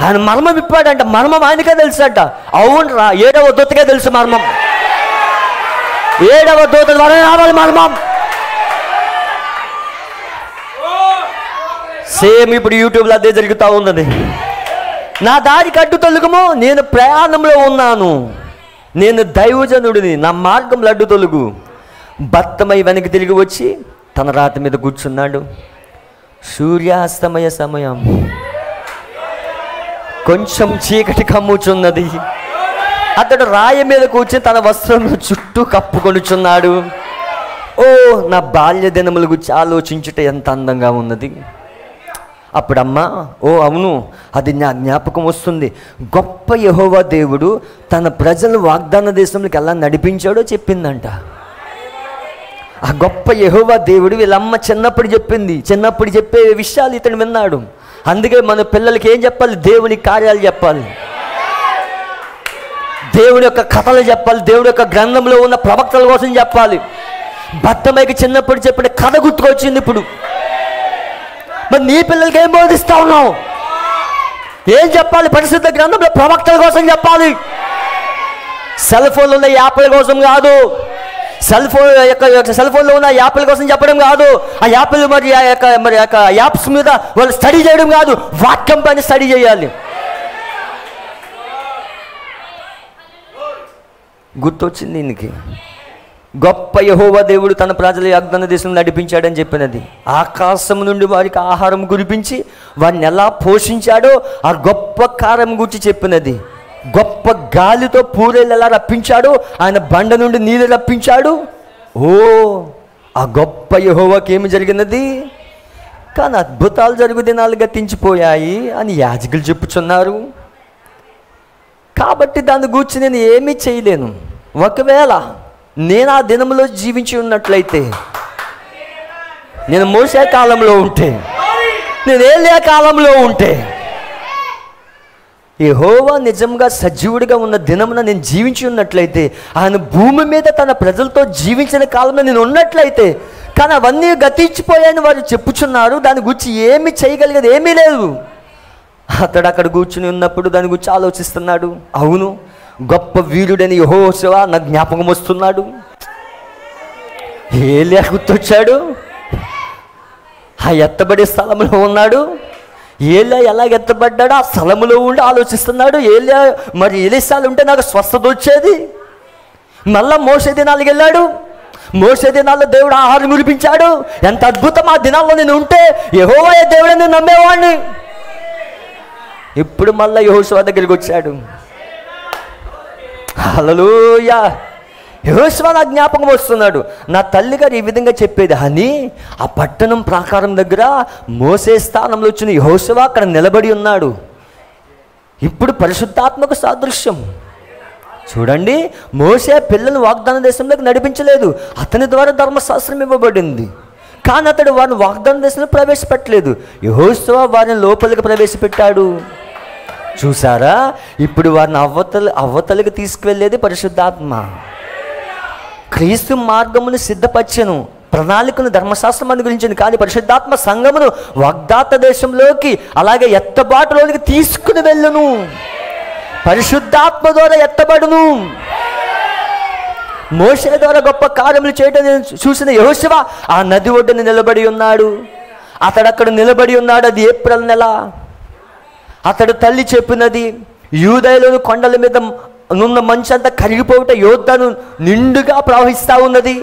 ఆయన మర్మం విప్పాడంట. మర్మం ఆయనకే తెలుసంట. అవునరా, 7వ దూతకే తెలుసు మర్మం. 7వ దూత ద్వారా రావాలి మర్మం. సేమ్ ఇప్పుడు యూట్యూబ్లో అదే జరుగుతూ ఉన్నది. నా దారికి అడ్డు తొలుగుము, నేను ప్రయాణంలో ఉన్నాను, నేను దైవజనుడిని, నా మార్గంలో అడ్డు తొలుగు. భర్తమై వెనక్కి తిరిగి వచ్చి తన రాతి మీద కూర్చున్నాడు. సూర్యాస్తమయ సమయం, కొంచెం చీకటి కమ్ముచున్నది. అతడు రాయి మీద కూర్చొని తన వస్త్రం చుట్టూ కప్పుకొనుచున్నాడు. ఓ, నా బాల్య దినముల గురించి ఆలోచించుట ఎంత అందంగా ఉన్నది. అప్పుడమ్మా, ఓ అవును, అది నా జ్ఞాపకం వస్తుంది. గొప్ప యెహోవా దేవుడు తన ప్రజలు వాగ్దాన దేశంలోకి ఎలా నడిపించాడో చెప్పిందంట. ఆ గొప్ప యెహోవా దేవుడు వీళ్ళమ్మ చిన్నప్పుడు చెప్పింది. చిన్నప్పుడు చెప్పే విషయాలు ఇతను విన్నాడు. అందుకే మన పిల్లలకి ఏం చెప్పాలి? దేవుని కార్యాలు చెప్పాలి, దేవుని యొక్క కథలు చెప్పాలి, దేవుడి యొక్క గ్రంథంలో ఉన్న ప్రవక్తల కోసం చెప్పాలి. భర్తమైకి చిన్నప్పుడు చెప్పిన కథ గుర్తుకొచ్చింది ఇప్పుడు. మరి నీ పిల్లలకి ఏం బోధిస్తా ఉన్నావు? ఏం చెప్పాలి? పరిశుద్ధ గ్రంథంలో ప్రవక్తల కోసం చెప్పాలి. సెల్ ఫోన్లో ఉన్న యాప్ల కోసం కాదు. సెల్ ఫోన్లో ఉన్న యాప్ల కోసం చెప్పడం కాదు. ఆ యాప్లు మరి యాప్స్ మీద వాళ్ళు స్టడీ చేయడం కాదు, వాక్యం పైన స్టడీ చేయాలి. గుర్తొచ్చింది దీనికి. గొప్ప యెహోవా దేవుడు తన ప్రజల వాగ్దాన దేశం నడిపించాడని చెప్పినది. ఆకాశం నుండి వారికి ఆహారం కురిపించి వారిని ఎలా పోషించాడో ఆ గొప్ప కార్యం గురించి చెప్పినది. గొప్ప గాలితో పూరేలు ఎలా రప్పించాడో, ఆయన బండ నుండి నీళ్ళు రప్పించాడు. ఓ, ఆ గొప్ప యెహోవాకి ఏమి జరిగినది? కానీ అద్భుతాలు జరుగు దినాలు గతించిపోయాయి అని యాజకులు చెప్పుచున్నారు. కాబట్టి దాని గురించి నేను ఏమీ చేయలేను. ఒకవేళ నేను ఆ దినంలో జీవించి ఉన్నట్లయితే, నేను మోసే కాలంలో ఉంటే, నేను ఏలియా కాలంలో ఉంటే, యెహోవా నిజంగా సజీవుడిగా ఉన్న దినమున నేను జీవించి ఉన్నట్లయితే, ఆయన భూమి మీద తన ప్రజలతో జీవించిన కాలంలో నేను ఉన్నట్లయితే, కానీ అవన్నీ గతించిపోయాయని వారు చెప్పుచున్నారు. దాని గురించి ఏమి చేయగలిగేది ఏమీ లేదు. అతడు అక్కడ కూర్చుని ఉన్నప్పుడు దాని గురించి ఆలోచిస్తున్నాడు. అవును, గొప్ప వీరుడని యెహోషువ నా జ్ఞాపకం వస్తున్నాడు. ఏలియా గుర్తొచ్చాడు. ఆ ఎత్తబడే స్థలంలో ఉన్నాడు. ఏలియా ఎలా ఎత్తబడ్డాడు? ఆ స్థలంలో ఉండి ఆలోచిస్తున్నాడు. ఏలియా మరి ఎలిసాలు ఉంటే నాకు స్వస్థత వచ్చేది. మళ్ళా మోసే దినాలకు వెళ్ళాడు. మోసే దినాల్లో దేవుడు ఆహారం మురిపించాడు. ఎంత అద్భుతం! ఆ దినాల్లో నేను ఉంటే యెహోవాయే దేవుడని నమ్మేవాడిని. ఇప్పుడు మళ్ళీ యెహోషువ దగ్గరికి వచ్చాడు. హల్లెలూయా! యెహోషువ నా జ్ఞాపకం వస్తున్నాడు. నా తల్లిగారు ఈ విధంగా చెప్పేది, అని ఆ పట్టణం ప్రాకారం దగ్గర మోసే స్థానంలో వచ్చిన యెహోషువ అక్కడ నిలబడి ఉన్నాడు. ఇప్పుడు పరిశుద్ధాత్మకు సాదృశ్యం. చూడండి, మోసే పిల్లలు వాగ్దాన దేశంలోకి నడిపించలేదు. అతని ద్వారా ధర్మశాస్త్రం ఇవ్వబడింది, కానీ అతడు వారిని వాగ్దాన దేశంలో ప్రవేశపెట్టలేదు. యెహోషువ వారిని లోపలికి ప్రవేశపెట్టాడు. చూసారా? ఇప్పుడు వారిని అవతలికి తీసుకువెళ్ళేది పరిశుద్ధాత్మ. క్రీస్తు మార్గమును సిద్ధపరచెను, ప్రణాళికను ధర్మశాస్త్రం అనుగ్రహించింది, కానీ పరిశుద్ధాత్మ సంఘమును వాగ్దాత దేశంలోకి అలాగే ఎత్తబాటులోనికి తీసుకుని వెళ్ళును. పరిశుద్ధాత్మ ద్వారా ఎత్తబడును. మోషే ద్వారా గొప్ప కార్యములు చేయడం చూసిన యెహోషువ ఆ నది ఒడ్డున నిలబడి ఉన్నాడు. అతడు నిలబడి ఉన్నాడు. అది ఏప్రిల్ నెల. అతడు తల్లి చెప్పినది, యూదయలోని కొండల మీద నున్న మంచంతా కరిగిపోవుట యోర్దాను నిండుగా ప్రవహిస్తూ ఉన్నది.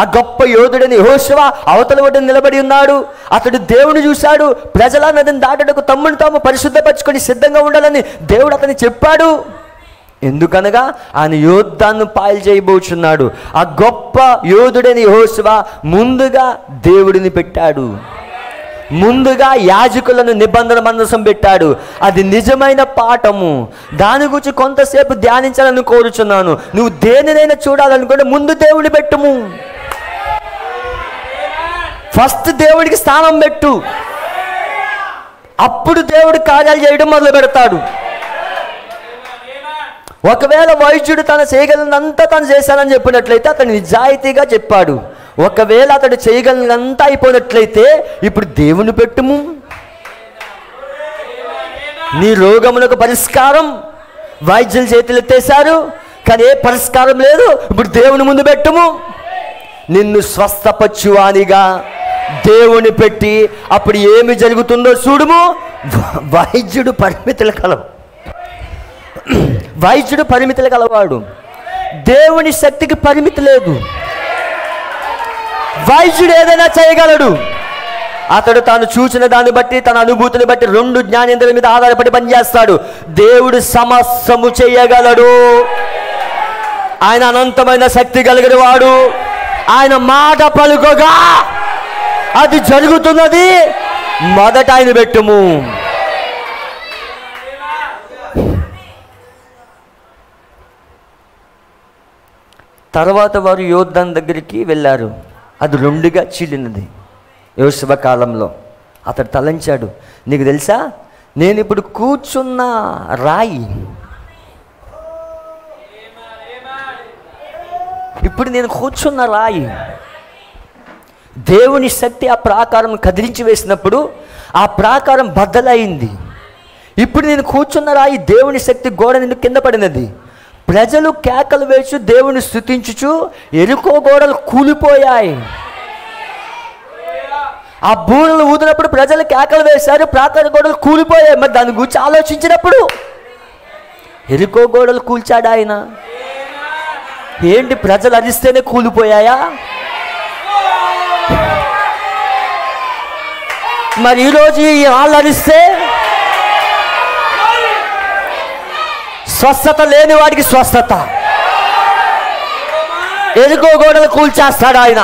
ఆ గొప్ప యోధుడని యెహోషువ అవతల ఒడ్డున నిలబడి ఉన్నాడు. అతడు దేవుని చూశాడు. ప్రజల నదిని దాటకు తమ్ముని తాము పరిశుద్ధపరచుకొని సిద్ధంగా ఉండాలని దేవుడు అతన్ని చెప్పాడు. ఎందుకనగా ఆయన యోర్దాను పాయలు చేయబోచున్నాడు. ఆ గొప్ప యోధుడని యెహోషువ ముందుగా దేవుడిని పెట్టాడు. ముందుగా యాజకులను నిబంధన మందసం పెట్టాడు. అది నిజమైన పాఠము. దాని గురించి కొంతసేపు ధ్యానించాలని కోరుచున్నాను. నువ్వు దేనినైనా చూడాలనుకుంటే ముందు దేవుని పెట్టుము. ఫస్ట్ దేవుడికి స్థానం పెట్టు, అప్పుడు దేవుడి కార్యాలు చేయడం మొదలు పెడతాడు. ఒకవేళ వైద్యుడు తన చేయగలిగినంతా తను చేశానని చెప్పినట్లయితే అతను నిజాయితీగా చెప్పాడు. ఒకవేళ అతడు చేయగలిగినంతా అయిపోయినట్లయితే ఇప్పుడు దేవుని పెట్టుము. నీ రోగములకు పరిష్కారం వైద్యుల చేతులు ఎత్తేశారు, కానీ ఏ పరిష్కారం లేదు. ఇప్పుడు దేవుని ముందు పెట్టుము. నిన్ను స్వస్థపరచువానిగా దేవుని పెట్టి అప్పుడు ఏమి జరుగుతుందో చూడుము. వైద్యుడు పరిమితులు కలవాడు. దేవుని శక్తికి పరిమితి లేదు. వైద్యుడు ఏదైనా చేయగలడు. అతడు తాను చూసిన దాన్ని బట్టి, తన అనుభూతిని బట్టి 2 జ్ఞానేంద్రుల మీద ఆధారపడి పనిచేస్తాడు. దేవుడు సమస్తము చేయగలడు. ఆయన అనంతమైన శక్తి కలిగిన వాడు. ఆయన మాట పలుకోగా అది జరుగుతున్నది. మొదట ఆయన పెట్టుము. తర్వాత వారు యోర్దాను దగ్గరికి వెళ్ళారు. అది 2గా చీలినది. యెహోషువ కాలంలో అతడు తలంచాడు, నీకు తెలుసా, నేను ఇప్పుడు కూర్చున్న రాయి, దేవుని శక్తి ఆ ప్రాకారం కదిలించి వేసినప్పుడు ఆ ప్రాకారం బద్దలైంది. ఇప్పుడు నేను కూర్చున్న రాయి దేవుని శక్తి గోడ నుండి కింద పడినది. ప్రజలు కేకలు వేసి దేవుని స్తుతించుచు ఎరుకో గోడలు కూలిపోయాయి. ఆ బూరలు ఊదినప్పుడు ప్రజలు కేకలు వేశారు, ప్రాకార గోడలు కూలిపోయాయి. మరి దాని గురించి ఆలోచించినప్పుడు ఎరుకో గోడలు కూల్చాడు ఆయన. ఏంటి, ప్రజలు అరిస్తేనే కూలిపోయాయా? మరి ఈరోజు ఈ వాళ్ళు అరిస్తే స్వస్థత లేని వాడికి స్వస్థత, ఎరుకో గోడలు కూల్చేస్తాడు ఆయన.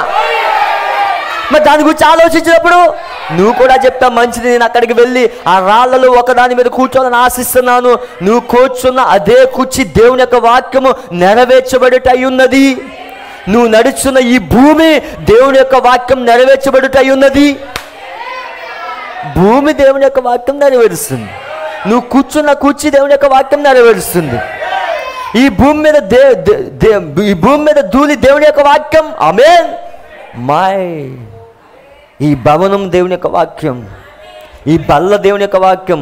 మరి దాని గురించి ఆలోచించినప్పుడు నువ్వు కూడా చెప్తా, మంచిది, నేను అక్కడికి వెళ్ళి ఆ రాళ్లలో ఒకదాని మీద కూర్చోవాలని ఆశిస్తున్నాను. నువ్వు కూర్చున్న అదే కుర్చీ దేవుని యొక్క వాక్యము నెరవేర్చబడుట ఉన్నది. నువ్వు నడుచున్న ఈ భూమి దేవుని యొక్క వాక్యం నెరవేర్చబడుట ఉన్నది. భూమి దేవుని యొక్క వాక్యం నెరవేరుస్తుంది. నువ్వు కూర్చున్న కుర్చీ దేవుని యొక్క వాక్యం నెరవేరుస్తుంది. ఈ భూమి మీద ధూళి దేవుని యొక్క వాక్యం. ఆమేన్. ఈ భవనం దేవుని యొక్క వాక్యం, ఈ బల్ల దేవుని యొక్క వాక్యం.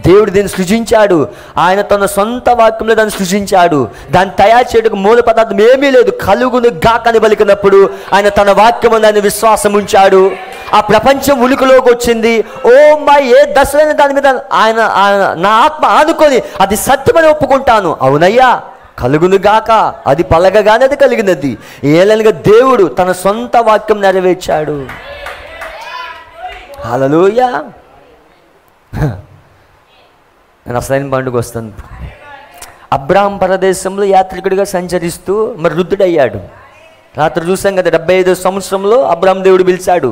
దేవుడు దీన్ని సృజించాడు. ఆయన తన సొంత వాక్యంలో దాన్ని సృజించాడు. దాన్ని తయారు చేయడానికి మూల పదార్థం ఏమీ లేదు. కలుగును గాకని పలికినప్పుడు ఆయన తన వాక్యము దాన్ని విశ్వాసం ఉంచాడు. ఆ ప్రపంచం ఉనికిలోకి వచ్చింది. ఓ మై, ఏ దశలైన దాని మీద ఆయన నా ఆత్మ ఆనుకొని అది సత్యమని ఒప్పుకుంటాను. అవునయ్యా, కలుగునుగాక, అది పలకగానే అది కలిగినది. ఏలనగా దేవుడు తన సొంత వాక్యం నెరవేర్చాడు. హల్లెలూయా. నేను అసలైన పండుగ వస్తాను. అబ్రాహాం పరదేశంలో యాత్రికుడిగా సంచరిస్తూ మరి వృద్ధుడయ్యాడు. రాత్రి చూసాం కదా, 75వ సంవత్సరంలో అబ్రాహాం దేవుడు పిలిచాడు.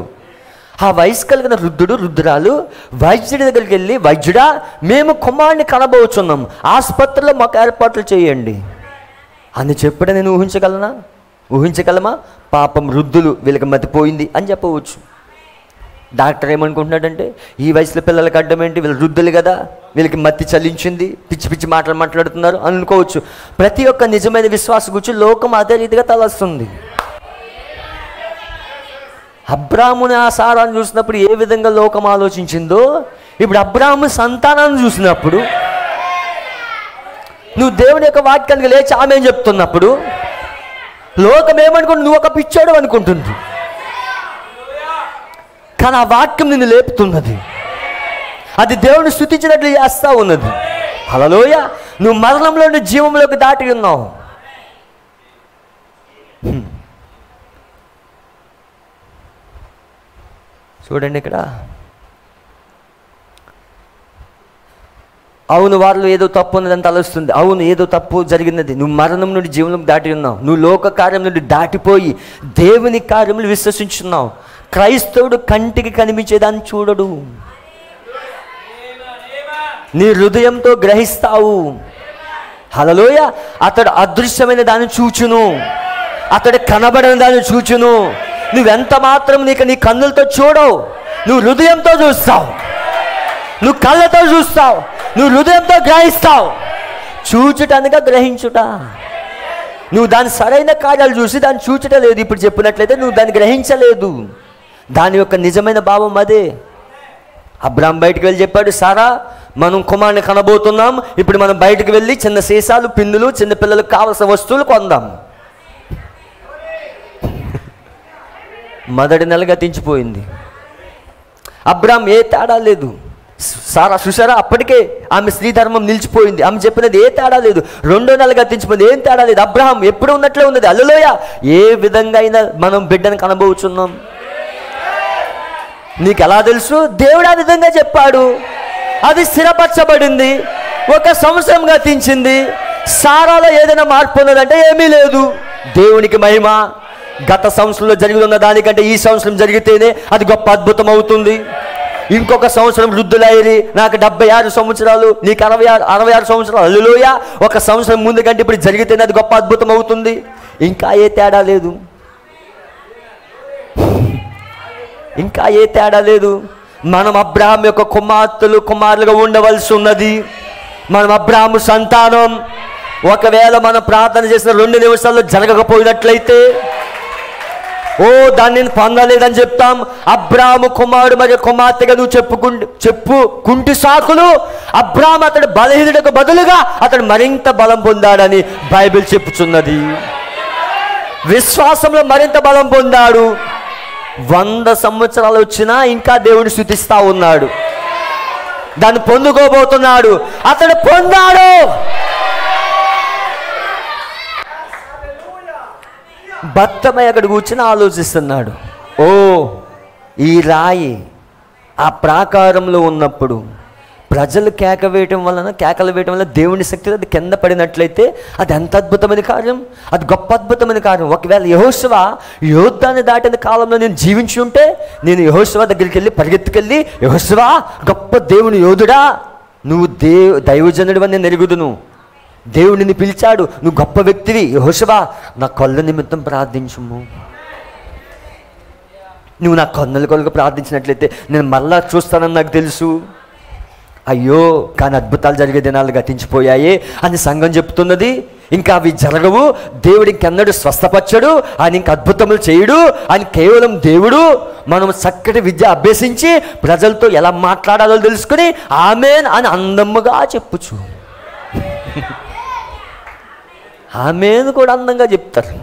ఆ వయసు కలిగిన వృద్ధురాలు వైద్యుడి దగ్గరికి వెళ్ళి, వైద్యుడా, మేము కుమారుని కనబోచున్నాం, ఆసుపత్రిలో మాకు ఏర్పాట్లు చేయండి అని చెప్పడం నేను ఊహించగలమా? పాపం వృద్ధులు, వీళ్ళకి మతిపోయింది అని చెప్పవచ్చు. డాక్టర్ ఏమనుకుంటున్నాడంటే, ఈ వయసులో పిల్లలకి అడ్డం ఏంటి, వీళ్ళు వృద్ధులు కదా, వీళ్ళకి మత్తి చలించింది, పిచ్చి పిచ్చి మాటలు మాట్లాడుతున్నారు అనుకోవచ్చు. ప్రతి ఒక్క నిజమైన విశ్వాస గురించి లోకం అదే రీతిగా తలస్తుంది. అబ్రాహాముని ఆ సారాన్ని చూసినప్పుడు ఏ విధంగా లోకం ఆలోచించిందో, ఇప్పుడు అబ్రాహాము సంతానాన్ని చూసినప్పుడు, నువ్వు దేవుని యొక్క వాక్యానికి లేచి ఆమె చెప్తున్నప్పుడు లోకం ఏమనుకుంటుంది, నువ్వు ఒక పిచ్చోడు అనుకుంటుంది. కానీ ఆ వాక్యం నిన్ను లేపుతున్నది, అది దేవుని స్తుతించినట్లు చేస్తా ఉన్నది. హల్లెలూయా. నువ్వు మరణంలో నుండి జీవంలోకి దాటి ఉన్నావు. చూడండి ఇక్కడ, అవును వారిలో ఏదో తప్పు ఉన్నదని తలుస్తుంది. అవును, ఏదో తప్పు జరిగినది. నువ్వు మరణం నుండి జీవనంలోకి దాటి ఉన్నావు. నువ్వు లోక కార్యం నుండి దాటిపోయి దేవుని కార్యములు విశ్వసించున్నావు. క్రైస్తవుడు కంటికి కనిపించేదాన్ని చూడడు, నీ హృదయంతో గ్రహిస్తావు. హల్లెలూయా. అతడు అదృశ్యమైన దాన్ని చూచును, అతడు కనబడని దాన్ని చూచును. నువ్వెంత మాత్రం నీ కన్నులతో చూడవు, నువ్వు హృదయంతో చూస్తావు, నువ్వు కళ్ళతో చూస్తావు, నువ్వు హృదయంతో గ్రహిస్తావు. చూచుటనగా గ్రహించుట. నువ్వు దాని సరైన కార్యాలు చూసి దాన్ని చూచుట లేదు. ఇప్పుడు చెప్పినట్లయితే నువ్వు దాన్ని గ్రహించలేదు. దాని యొక్క నిజమైన భావం అదే. అబ్రాహాం బయటకు వెళ్ళి చెప్పాడు, సారా, మనం కుమారుని కనబోతున్నాం, ఇప్పుడు మనం బయటకు వెళ్ళి చిన్న సీసాలు, పిన్నులు, చిన్న పిల్లలకు కావలసిన వస్తువులు కొందాం. మొదటి నెల గతించిపోయింది. అబ్రాహాం ఏ తేడా లేదు. సారా చూసారా, అప్పటికే ఆమె స్త్రీ ధర్మం నిలిచిపోయింది. ఆమె చెప్పినది ఏ తేడా లేదు. 2వ నెల గతించిపోయింది, ఏం తేడా లేదు. అబ్రాహాం ఎప్పుడు ఉన్నట్లే ఉన్నది. హల్లెలూయా. ఏ విధంగా అయినా మనం బిడ్డను కనబోచున్నాం. నీకు ఎలా తెలుసు? దేవుడు ఆ విధంగా చెప్పాడు. అది స్థిరపరచబడింది. 1 సంవత్సరం గతించింది. సారాలో ఏదైనా మార్పు ఉన్నదంటే ఏమీ లేదు. దేవునికి మహిమ. గత సంవత్సరంలో జరిగి ఉన్న దానికంటే ఈ సంవత్సరం జరిగితేనే అది గొప్ప అద్భుతం అవుతుంది. ఇంకొక సంవత్సరం వృద్ధులయ్యి, నాకు 76 సంవత్సరాలు, నీకు 66 సంవత్సరాలు. హల్లెలూయా. 1 సంవత్సరం ముందు కంటే ఇప్పుడు జరిగితేనే అది గొప్ప అద్భుతం అవుతుంది. ఇంకా ఏ తేడా లేదు, ఇంకా ఏ తేడా లేదు. మనం అబ్రాహాం యొక్క కుమారులుగా ఉండవలసి ఉన్నది. మనం అబ్రాహాము సంతానం. ఒకవేళ మనం ప్రార్థన చేసిన 2 నిమిషాల్లో జరగకపోయినట్లయితే, దాన్ని నేను పొందలేదని చెప్తాం. అబ్రాహాము కుమారుడు మరియు కుమార్తెగా నువ్వు చెప్పుకుంటి సాకులు. అబ్రాహాము అతడు బలహీనుడికి బదులుగా అతడు మరింత బలం పొందాడని బైబిల్ చెప్పుచున్నది. విశ్వాసంలో మరింత బలం పొందాడు. 100 సంవత్సరాలు వచ్చినా ఇంకా దేవుని స్తుతిస్తా ఉన్నాడు. దాన్ని పొందుకోబోతున్నాడు. అతడు పొందాడు. భక్తమై అక్కడ కూర్చొని ఆలోచిస్తున్నాడు. ఈ రాయి ఆ ప్రాకారంలో ఉన్నప్పుడు ప్రజలు కేకలు వేయటం వలన దేవుని శక్తి అది కింద పడినట్లయితే అది ఎంత అద్భుతమైన కార్యం, అది గొప్ప అద్భుతమైన కార్యం. ఒకవేళ యెహోషువ యోర్దాను దాటిన కాలంలో నేను జీవించి ఉంటే, నేను యెహోషువ దగ్గరికి వెళ్ళి పరిగెత్తుకెళ్ళి, యెహోషువ గొప్ప దేవుని యోధుడా, నువ్వు దైవజనుడు అని నేను ఎరుగుదును, దేవుడిని పిలిచాడు, నువ్వు గొప్ప వ్యక్తివి, యెహోషువ నా కళ్ళ నిమిత్తం ప్రార్థించుము. నువ్వు నా కన్నుల కొరకు ప్రార్థించినట్లయితే నేను మళ్ళా చూస్తానని నాకు తెలుసు. అయ్యో, కానీ అద్భుతాలు జరిగే దినాలు గతించిపోయాయి అని సంఘం చెప్తున్నది. ఇంకా అవి జరగవు. దేవుడు ఇంకెన్నడూ స్వస్థపరచడు, ఆయన ఇంక అద్భుతములు చేయడు, ఆయన కేవలం దేవుడు. మనం చక్కటి విద్య అభ్యసించి ప్రజలతో ఎలా మాట్లాడాలో తెలుసుకుని ఆమేన్ అని అందముగా చెప్పుచు. ఆమేన్ కూడా అందంగా చెప్తారు.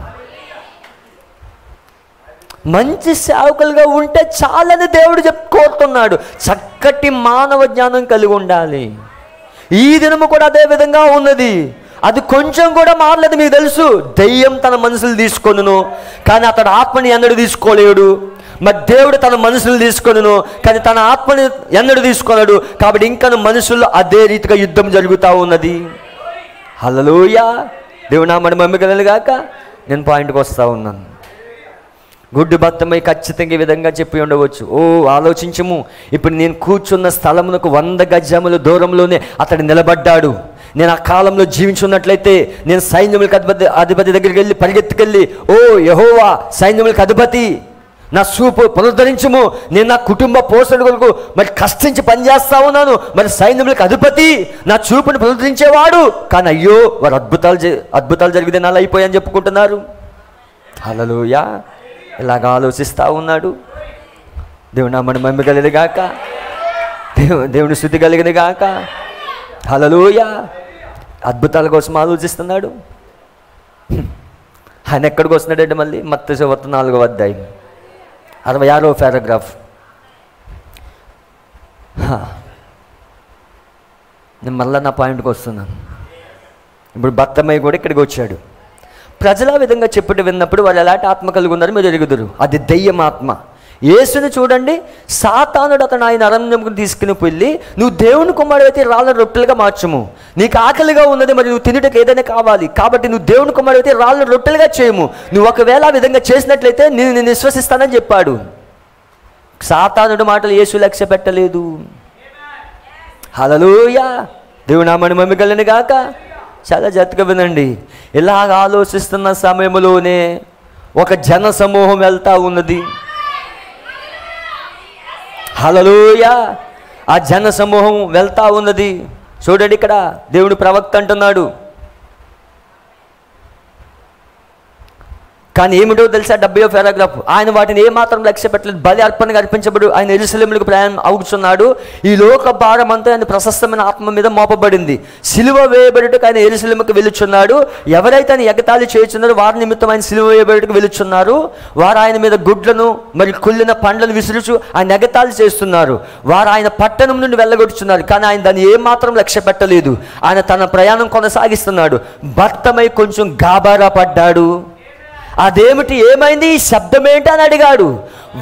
మంచి సేవకులుగా ఉంటే చాలని దేవుడు కోరుతున్నాడు. చక్కటి మానవ జ్ఞానం కలిగి ఉండాలి. ఈ దినము కూడా అదే విధంగా ఉన్నది. అది కొంచెం కూడా మారలేదు. మీకు తెలుసు, దెయ్యం తన మనసులు తీసుకొనును కానీ అతడు ఆత్మని ఎన్నడూ తీసుకోలేడు. మరి దేవుడు తన మనసులు తీసుకొనును కానీ తన ఆత్మని ఎన్నడూ తీసుకొనడు. కాబట్టి ఇంకా మనుషుల్లో అదే రీతిగా యుద్ధం జరుగుతూ ఉన్నది. హల్లెలూయా, దేవుడు నామమున మహిమ కలుగును గాక. నేను పాయింట్కి వస్తూ ఉన్నాను. గుడ్డు బత్తమై ఖచ్చితంగా ఈ విధంగా చెప్పి ఉండవచ్చు. ఆలోచించము, ఇప్పుడు నేను కూర్చున్న స్థలమునకు 100 గజముల దూరంలోనే అతడు నిలబడ్డాడు. నేను ఆ కాలంలో జీవించున్నట్లయితే నేను సైన్యములకు అధిపతి దగ్గరికి వెళ్ళి పరిగెత్తుకెళ్ళి, యెహోవా సైన్యములకు అధిపతి, నా చూపు పునరుద్ధరించుము, నేను నా కుటుంబ పోషణ కొరకు మరి కష్టించి పనిచేస్తా ఉన్నాను, మరి సైన్యములకు అధిపతి నా చూపుని పునరుద్ధరించేవాడు. కానీ అయ్యో, వారు అద్భుతాలు జరిగితే నాలు అయిపోయాయని చెప్పుకుంటున్నారు. హల్లెలూయా, ఇలాగ ఆలోచిస్తూ ఉన్నాడు. దేవుని నామమున మహిమ కలుగును గాక. దేవుని స్తుతి కలుగును గాక. హల్లెలూయా, అద్భుతాల కోసం ఆలోచిస్తున్నాడు. ఆయన ఎక్కడికి వస్తున్నాడంటే మళ్ళీ మత్తయి సువార్త 4వ అధ్యాయం 66వ పారాగ్రాఫ్. నేను మళ్ళీ నా పాయింట్కి వస్తున్నాను. ఇప్పుడు బత్తమయ్య కూడా ఇక్కడికి వచ్చాడు. ప్రజలు ఆ విధంగా చెప్పుట విన్నప్పుడు వాళ్ళు ఎలాంటి ఆత్మ కలిగి ఉన్నారో మీరు ఎరుగుదురు. అది దెయ్యం ఆత్మ. యేసుని చూడండి, సాతానుడు అతను ఆయన అరణ్యంకు తీసుకుని వెళ్ళి, నువ్వు దేవుని కుమారుడు అయితే రాళ్ళ రొట్టెలుగా మార్చము, నీకు ఆకలిగా ఉన్నది మరి నువ్వు తినుటకు ఏదైనా కావాలి, కాబట్టి నువ్వు దేవుని కుమారుడు అయితే రాళ్ళ రొట్టెలుగా చేయము, నువ్వు ఒకవేళ ఆ విధంగా చేసినట్లయితే నేను విశ్వసిస్తానని చెప్పాడు. సాతానుడు మాటలు యేసు లక్ష్య పెట్టలేదు. హల్లెలూయా, దేవుని నామమున మహిమ కలుగును గాక. చాలా జాగ్రత్తగా వినండి. ఇలాగ ఆలోచిస్తున్న సమయంలోనే ఒక జన సమూహం వెళ్తూ ఉన్నది. హల్లెలూయా, ఆ జన సమూహం వెళ్తూ ఉన్నది. చూడండి, ఇక్కడ దేవుని ప్రవక్త అంటున్నాడు. కానీ ఏమిటో తెలుసా 70వ పారాగ్రాఫ్, ఆయన వాటిని ఏమాత్రం లక్ష్య పెట్టలేదు. బలి అర్పణగా అర్పించబడు ఆయన యెరూషలేములకు ప్రయాణం అవుతున్నాడు. ఈ లోక భారం అంతా ఆయన ప్రశస్తమైన ఆత్మ మీద మోపబడింది. సిలువ వేయబడుటకు ఆయన యెరూషలేముకు వెలుచున్నాడు. ఎవరైతే ఆయన ఎగతాళి చేయుచున్నారో వారి నిమిత్తం ఆయన సిలువ వేయబడుటకు వెలుచున్నారు. వారు ఆయన మీద గుడ్లను మరి కుళ్ళిన పండ్లను విసురుచు ఆయన ఎగతాళి చేస్తున్నారు. వారు ఆయన పట్టణం నుండి వెళ్ళగొట్టుచున్నారు. కానీ ఆయన దాన్ని ఏమాత్రం లక్ష్య పెట్టలేదు. ఆయన తన ప్రయాణం కొనసాగిస్తున్నాడు. భర్తమై కొంచెం గాబరా పడ్డాడు. అదేమిటి, ఏమైంది, ఈ శబ్దం ఏంటి అని అడిగాడు.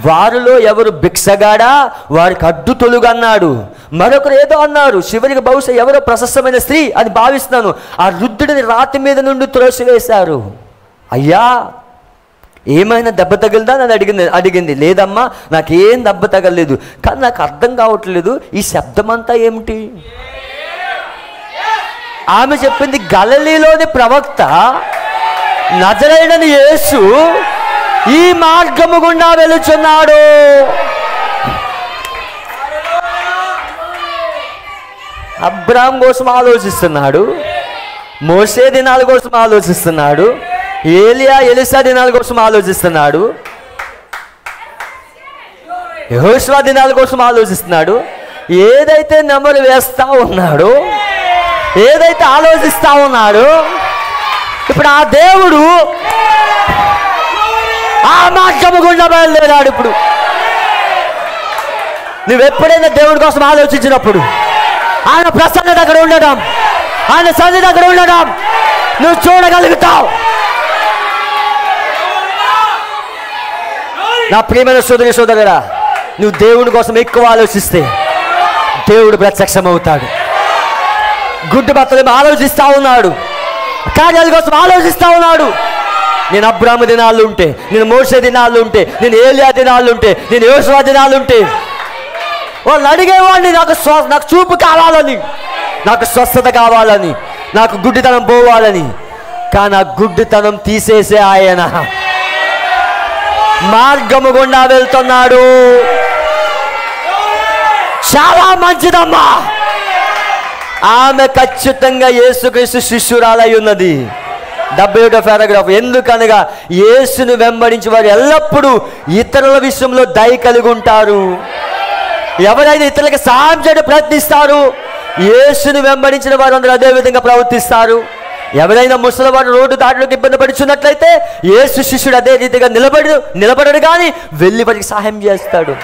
వారిలో ఎవరు భిక్షగాడా, వారికి అడ్డు తొలుగు అన్నాడు. మరొకరు ఏదో అన్నారు. చివరికి బహుశా ఎవరో ప్రశస్తమైన స్త్రీ అని భావిస్తున్నాను. ఆ వృద్ధుడిని రాతి మీద నుండి త్రోసివేశారు. అయ్యా, ఏమైనా దెబ్బ తగిలిందా అని అడిగింది. లేదమ్మా, నాకేం దెబ్బ తగలలేదు. కానీ నాకు అర్థం కావట్లేదు, ఈ శబ్దం అంతా ఏమిటి. ఆమె చెప్పింది, గలిలయలోని ప్రవక్త నజరేయుడైన యేసు ఈ మార్గము గుండా వెళుచున్నాడు. అబ్రాహాం కోసం ఆలోచిస్తున్నాడు, మోసే దినాల కోసం ఆలోచిస్తున్నాడు, ఎలీషా దినాల కోసం ఆలోచిస్తున్నాడు, యెహోషువ దినాల కోసం ఆలోచిస్తున్నాడు. ఏదైతే నెమరు వేస్తా ఉన్నాడో, ఏదైతే ఆలోచిస్తా ఉన్నాడో, ఇప్పుడు ఆ దేవుడు ఆ మార్గము గుండా బయలుదేరాడు. ఇప్పుడు నువ్వు ఎప్పుడైనా దేవుడి కోసం ఆలోచించినప్పుడు ఆయన ప్రసన్నత అక్కడ ఉండడం, ఆయన సన్నిధి అక్కడ ఉండడం నువ్వు చూడగలుగుతావు. నా ప్రియమైన సోదరుడా, నువ్వు దేవుడి కోసం ఎక్కువ ఆలోచిస్తే దేవుడు ప్రత్యక్షమవుతాడు. గుడ్డు బత్తలేమో ఆలోచిస్తూ ఉన్నాడు, కార్యాల కోసం ఆలోచిస్తూ ఉన్నాడు. నేను అబ్రాహాము దినాలు ఉంటే, నేను మోసే దినాలు ఉంటే, నేను ఏలియా దినాలు ఉంటే, నేను యోషువ దినాలు ఉంటే వాళ్ళు అడిగేవాడిని, నాకు చూపు కావాలని, నాకు స్వస్థత కావాలని, నాకు గుడ్డితనం పోవాలని. కానీ ఆ గుడ్డితనం తీసేసే ఆయన మార్గము గుండా వెళ్తున్నాడు. చాలా మంచిదమ్మా. ఆమె ఖచ్చితంగా యేసుక్రీస్తు శిష్యురాలై ఉన్నది. 71వ పారాగ్రాఫ్. ఎందుకనగా యేసును వెంబడించి వారు ఎల్లప్పుడూ ఇతరుల విషయంలో దయ కలిగి ఉంటారు. ఎవరైనా ఇతరులకు సహాయం చేయడం ప్రయత్నిస్తారు, యేసును వెంబడించిన వారు అందరూ అదే విధంగా ప్రవర్తిస్తారు. ఎవరైనా ముసలివారు రోడ్డు దాటిలోకి ఇబ్బంది పడుచున్నట్లయితే యేసు శిష్యుడు అదే రీతిగా నిలబడడు కానీ వెళ్ళి వారికి సహాయం చేస్తాడు.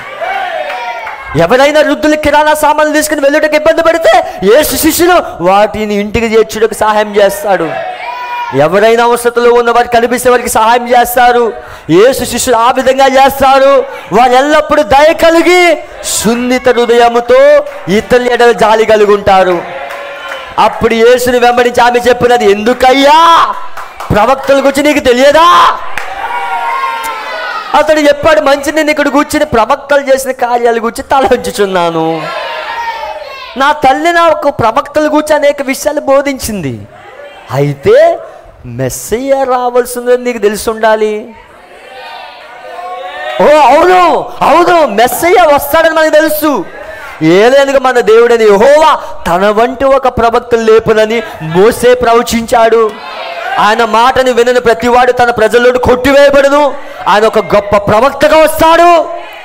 ఎవరైనా వృద్ధులు కిరాణా సామాన్లు తీసుకుని వెళ్ళుటకు ఇబ్బంది పడితే యేసు శిష్యులు వాటిని ఇంటికి చేర్చుటకు సహాయం చేస్తాడు. ఎవరైనా అవసరతలో ఉన్న వారికి కనిపిస్తే వారికి సహాయం చేస్తారు. యేసు శిష్యులు ఆ విధంగా చేస్తారు. వారు ఎల్లప్పుడూ దయ కలిగి సున్నిత హృదయముతో ఇతరుల ఎడల జాలి కలిగి ఉంటారు. అప్పుడు యేసుని వెంబడించి ఆమె చెప్పినది, ఎందుకయ్యా ప్రవక్తల గురించి నీకు తెలియదా? అతడు చెప్పాడు, మంచి నేను ఇక్కడ కూర్చుని ప్రవక్తలు చేసిన కార్యాల గురించి తల ఉంచుచున్నాను. నా తల్లి నాకు ప్రవక్తల గురించి అనేక విషయాలు బోధించింది. అయితే మెస్సయ్య రావాల్సిందని నీకు తెలిసి ఉండాలి. ఓ అవును అవును, మెస్సయ్య వస్తాడని మనకు తెలుసు. ఏలేనుగా మన దేవుడని యెహోవా తన వంటి ఒక ప్రవక్తను లేపునని మోసే ప్రవచించాడు. ఆయన మాటని వినని ప్రతివాడు తన ప్రజల్లోకి కొట్టివేయబడును. ఆయన ఒక గొప్ప ప్రవక్తగా వస్తాడు.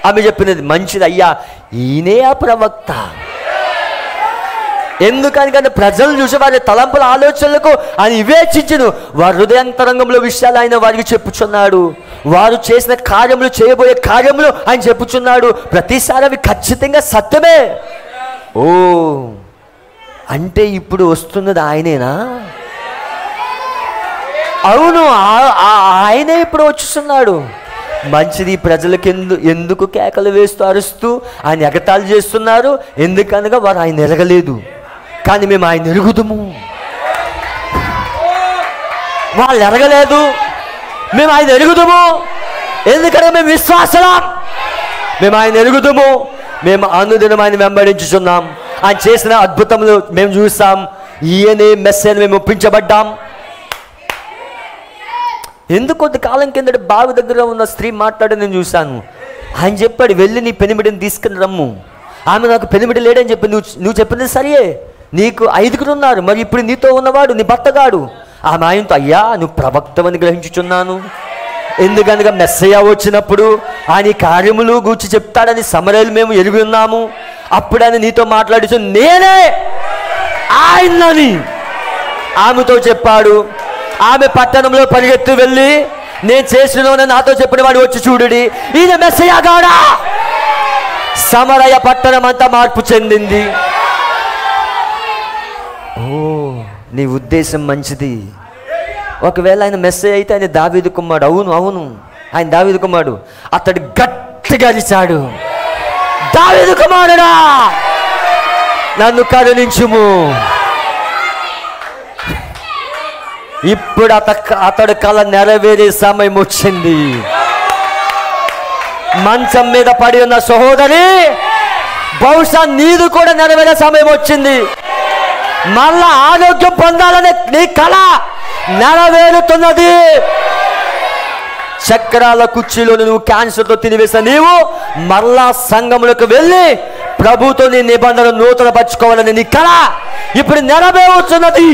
ఆమె చెప్పినది, మంచిది అయ్యా, ఈయనే ఆ ప్రవక్త. ఎందుకని ప్రజలు చూసి వారి తలంపుల ఆలోచనలకు ఆయన వివేచించును. వారి హృదయాంతరంగంలో విషయాలు ఆయన వారికి చెప్పుచున్నాడు. వారు చేసిన కార్యములు, చేయబోయే కార్యములు ఆయన చెప్పుచున్నాడు. ప్రతిసారి అవి ఖచ్చితంగా సత్యమే. ఓ అంటే ఇప్పుడు వస్తున్నది ఆయనేనా? అవును, ఆయనే ఇప్పుడు వచ్చుస్తున్నాడు. మంచిది. ప్రజలకు ఎందుకు కేకలు వేస్తూ అరుస్తూ ఆయన ఎగతాళి చేస్తున్నారు? ఎందుకనగా వారు ఆయన ఎరగలేదు, కానీ మేము ఆయన ఎరుగుదుము. వాళ్ళు ఎరగలేదు, మేము ఆయన ఎరుగుదుము. ఎందుకంటే మేము విశ్వాసలం, మేము ఆయన ఎరుగుదుము. మేము అనుదినం ఆయన వెంబడించుచున్నాం. ఆయన చేసిన అద్భుతములు మేము చూస్తాం. ఈయనే మెస్సయ్యను మేము ఒప్పించబడ్డాం. ఎందుకు కొంతకాలం కిందట బావి దగ్గర ఉన్న స్త్రీ మాట్లాడి నేను చూశాను. ఆయన చెప్పాడు, వెళ్ళి నీ పెనిమిడిని తీసుకుని రమ్ము. ఆమె నాకు పెనిమిడి లేడని చెప్పి, నువ్వు చెప్పింది సరియే, నీకు 5 ఉన్నారు, మరి ఇప్పుడు నీతో ఉన్నవాడు నీ భర్తగాడు. ఆమె ఆయనతో, అయ్యా నువ్వు ప్రవక్తవని గ్రహించుచున్నాను. ఎందుకనగా మెస్సయ్య వచ్చినప్పుడు ఆయన కార్యములు గూర్చి చెప్తాడని సమరయులు మేము ఎరిగి ఉన్నాము. అప్పుడు ఆయన నీతో మాట్లాడుచు నేనే ఆయనని ఆమెతో చెప్పాడు. ఆమె పట్టణంలో పరిగెత్తి వెళ్ళి, నేను చేసిన నాతో చెప్పిన వాడు వచ్చి చూడుడి, ఈయన మెస్సయ్య గాడా. సమరయ పట్టణం అంతా మార్పు చెందింది. ఓ నీ ఉద్దేశం మంచిది. ఒకవేళ ఆయన మెస్సయ్య అయితే ఆయన దావీదు కుమారుడు. అవును అవును, ఆయన దావీదు కుమారుడు. అతడు గట్టిగా అరిచాడు, దావీదు కుమారుడా నన్ను కరుణించుము. ఇప్పుడు అతడు కల నెరవేరే సమయం వచ్చింది. మంచం మీద పడి ఉన్న సహోదరి, బహుశా నీది కూడా నెరవేరే సమయం వచ్చింది. మళ్ళా ఆరోగ్యం పొందాలనే నీ కళ నెరవేరుతున్నది. చక్రాల కుర్చీలో నువ్వు క్యాన్సర్తో తినివేసిన నీవు మళ్ళా సంఘములకు వెళ్ళి ప్రభుతో నీ నిబంధన నూతన పరచుకోవాలని నీ కళ ఇప్పుడు నెరవేరుతున్నది.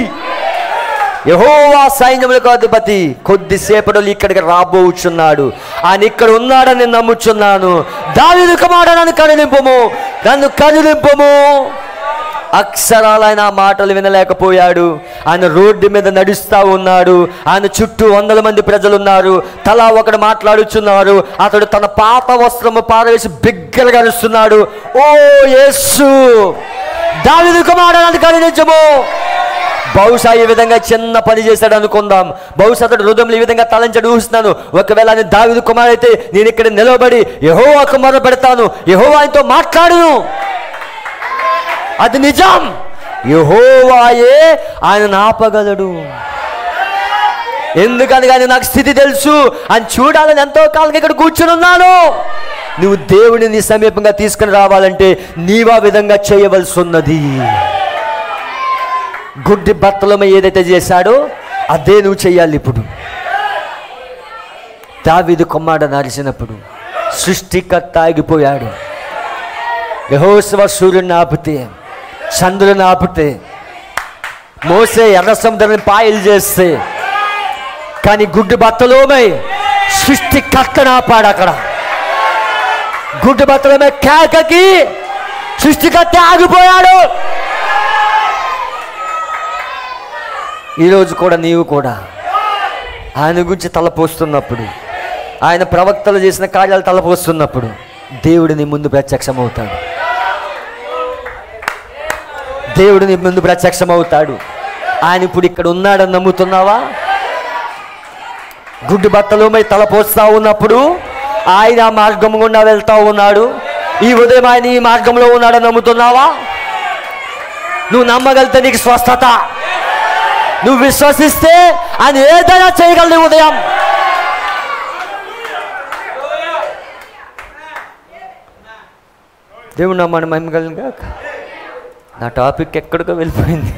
యెహోవా సైన్యములకు అధిపతి కొద్దిసేపటిలో ఇక్కడికి రాబోచున్నాడు. ఆయన ఇక్కడ ఉన్నాడని నేను నమ్ముచున్నాను. దావీదు కుమారుడా నన్ను కరుణింపుము, నన్ను కరుణింపుము. అక్షరాలు ఆయన ఆ మాటలు వినలేకపోయాడు. ఆయన రోడ్డు మీద నడుస్తూ ఉన్నాడు. ఆయన చుట్టూ 100 మంది ప్రజలు ఉన్నారు. తలా ఒకడు మాట్లాడుచున్నారు. అతడు తన పాత వస్త్రము పారవేసి బిగ్గరగా అరుస్తున్నాడు, ఓ యేసు దావీదు కుమారుడా నన్ను కరుణించుము. బహుశా ఈ విధంగా చిన్న పని చేశాడు అనుకుందాం. బహుశా అతడు హృదయంలో ఈ విధంగా తలంచాడు ఊహిస్తున్నాను. ఒకవేళ ఆయన దావీదు కుమారుడు అయితే నేను ఇక్కడ నిలబడి యెహోవాకు మొర పెడతాను, యెహోవా ఆయనతో మాట్లాడును. అది నిజం. యెహోవాయే ఆయన ఆపగలడు. ఎందుకని కానీ నాకు స్థితి తెలుసు. ఆయన చూడాలని ఎంతో కాలం ఇక్కడ కూర్చుని ఉన్నాను. నువ్వు దేవుడిని నీ సమీపంగా తీసుకుని రావాలంటే నీవా విధంగా చేయవలసి ఉన్నది. గుడ్డి బత్తలమే ఏదైతే చేశాడో అదే నువ్వు చెయ్యాలి. ఇప్పుడు దావీదు కుమారుడు నరిచినప్పుడు సృష్టికర్త ఆగిపోయాడు. యెహోషువ సూర్యుడిని ఆపితే, చంద్రుని ఆపితే, మోసే ఎర్ర సముద్రాన్ని పాయలు చేస్తే, కానీ గుడ్డి బత్తలోమై సృష్టికర్తను ఆపాడు. అక్కడ గుడ్డి బత్తలోమై కేకకి సృష్టికర్త ఆగిపోయాడు. ఈరోజు కూడా నీవు కూడా ఆయన గురించి తలపోస్తున్నప్పుడు, ఆయన ప్రవక్తలు చేసిన కార్యాలు తలపోస్తున్నప్పుడు దేవుడు నీ ముందు ప్రత్యక్షమవుతాడు. దేవుడు నీ ముందు ప్రత్యక్షమవుతాడు. ఆయన ఇప్పుడు ఇక్కడ ఉన్నాడని నమ్ముతున్నావా? గుడ్డు బట్టలు మరి తలపోస్తూ ఉన్నప్పుడు ఆయన ఆ మార్గం గుండా వెళ్తూ ఉన్నాడు. ఈ ఉదయం ఆయన ఈ మార్గంలో ఉన్నాడని నమ్ముతున్నావా? నువ్వు నమ్మగలిగితే నీకు స్వస్థత. నువ్వు విశ్వసిస్తే ఆయన ఏదైనా చేయగలదు. ఉదయం దేవుడు నమ్మని మహిమగలిగా. నా టాపిక్ ఎక్కడికో వెళ్ళిపోయింది.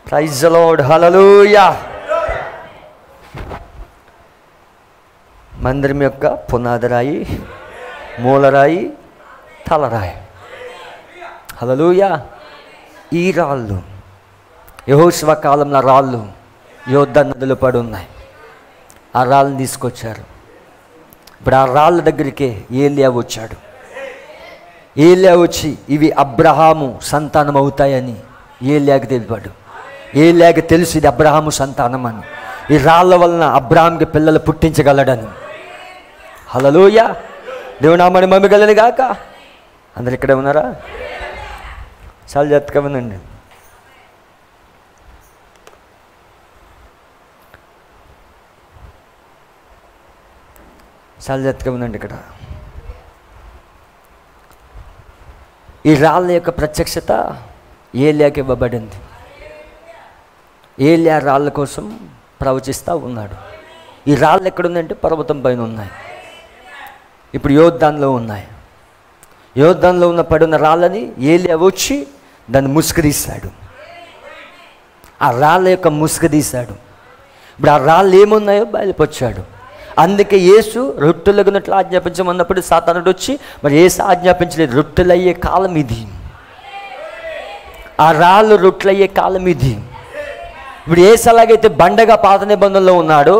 ప్రైజ్ ది లార్డ్, హల్లెలూయా. మందిరం యొక్క పునాదిరాయి, మూలరాయి, తలరాయి. హల్లెలూయా. ఈ రాళ్ళు యెహోషువ కాలంలో రాళ్ళు యోర్దాను నదిలో పడి ఉన్నాయి. ఆ రాళ్ళని తీసుకొచ్చారు. ఇప్పుడు ఆ రాళ్ళ దగ్గరికి ఏలియా వచ్చాడు. ఏలియా వచ్చి ఇవి అబ్రహాము సంతానం అవుతాయని ఏలియాకి తెలిపాడు. ఏలియాకి తెలుసు ఇది అబ్రహాము సంతానం అని. ఈ రాళ్ళ వలన అబ్రహాంకి పిల్లలు పుట్టించగలడని. హల్లెలూయా. దేవుడు నామని మహిమగలను గాక. అందరు ఇక్కడే ఉన్నారా? చాలా జాగ్రత్తగా వినండి. చాలా జాగ్రత్తగా వినండి. ఇక్కడ ఈ రాళ్ళ యొక్క ప్రత్యక్షత ఏలియాకి ఇవ్వబడింది. ఏలియా రాళ్ళ కోసం ప్రవచిస్తూ ఉన్నాడు. ఈ రాళ్ళు ఎక్కడుందంటే పర్వతం పైన ఉన్నాయి. ఇప్పుడు యోర్దానులో ఉన్నాయి. యోర్దానులో ఉన్న పడిన రాళ్ళని ఏలియా వచ్చి దాన్ని ముసుగుదీశాడు. ఆ రాళ్ళ యొక్క ముసుగుదీశాడు. ఇప్పుడు ఆ రాళ్ళు ఏమున్నాయో బయలుపరిచాడు. అందుకే యేసు రొట్టెలగునట్లు ఆజ్ఞాపించమన్నప్పుడు సాతానుడు వచ్చి మరి యేసు ఆజ్ఞాపించలేదు. రొట్టెలయ్యే కాలం ఇది. ఆ రాళ్ళు రొట్టెలయ్యే కాలం ఇది. ఇప్పుడు యేసు ఎలాగైతే బండగా పాత నిబంధనలో ఉన్నాడో,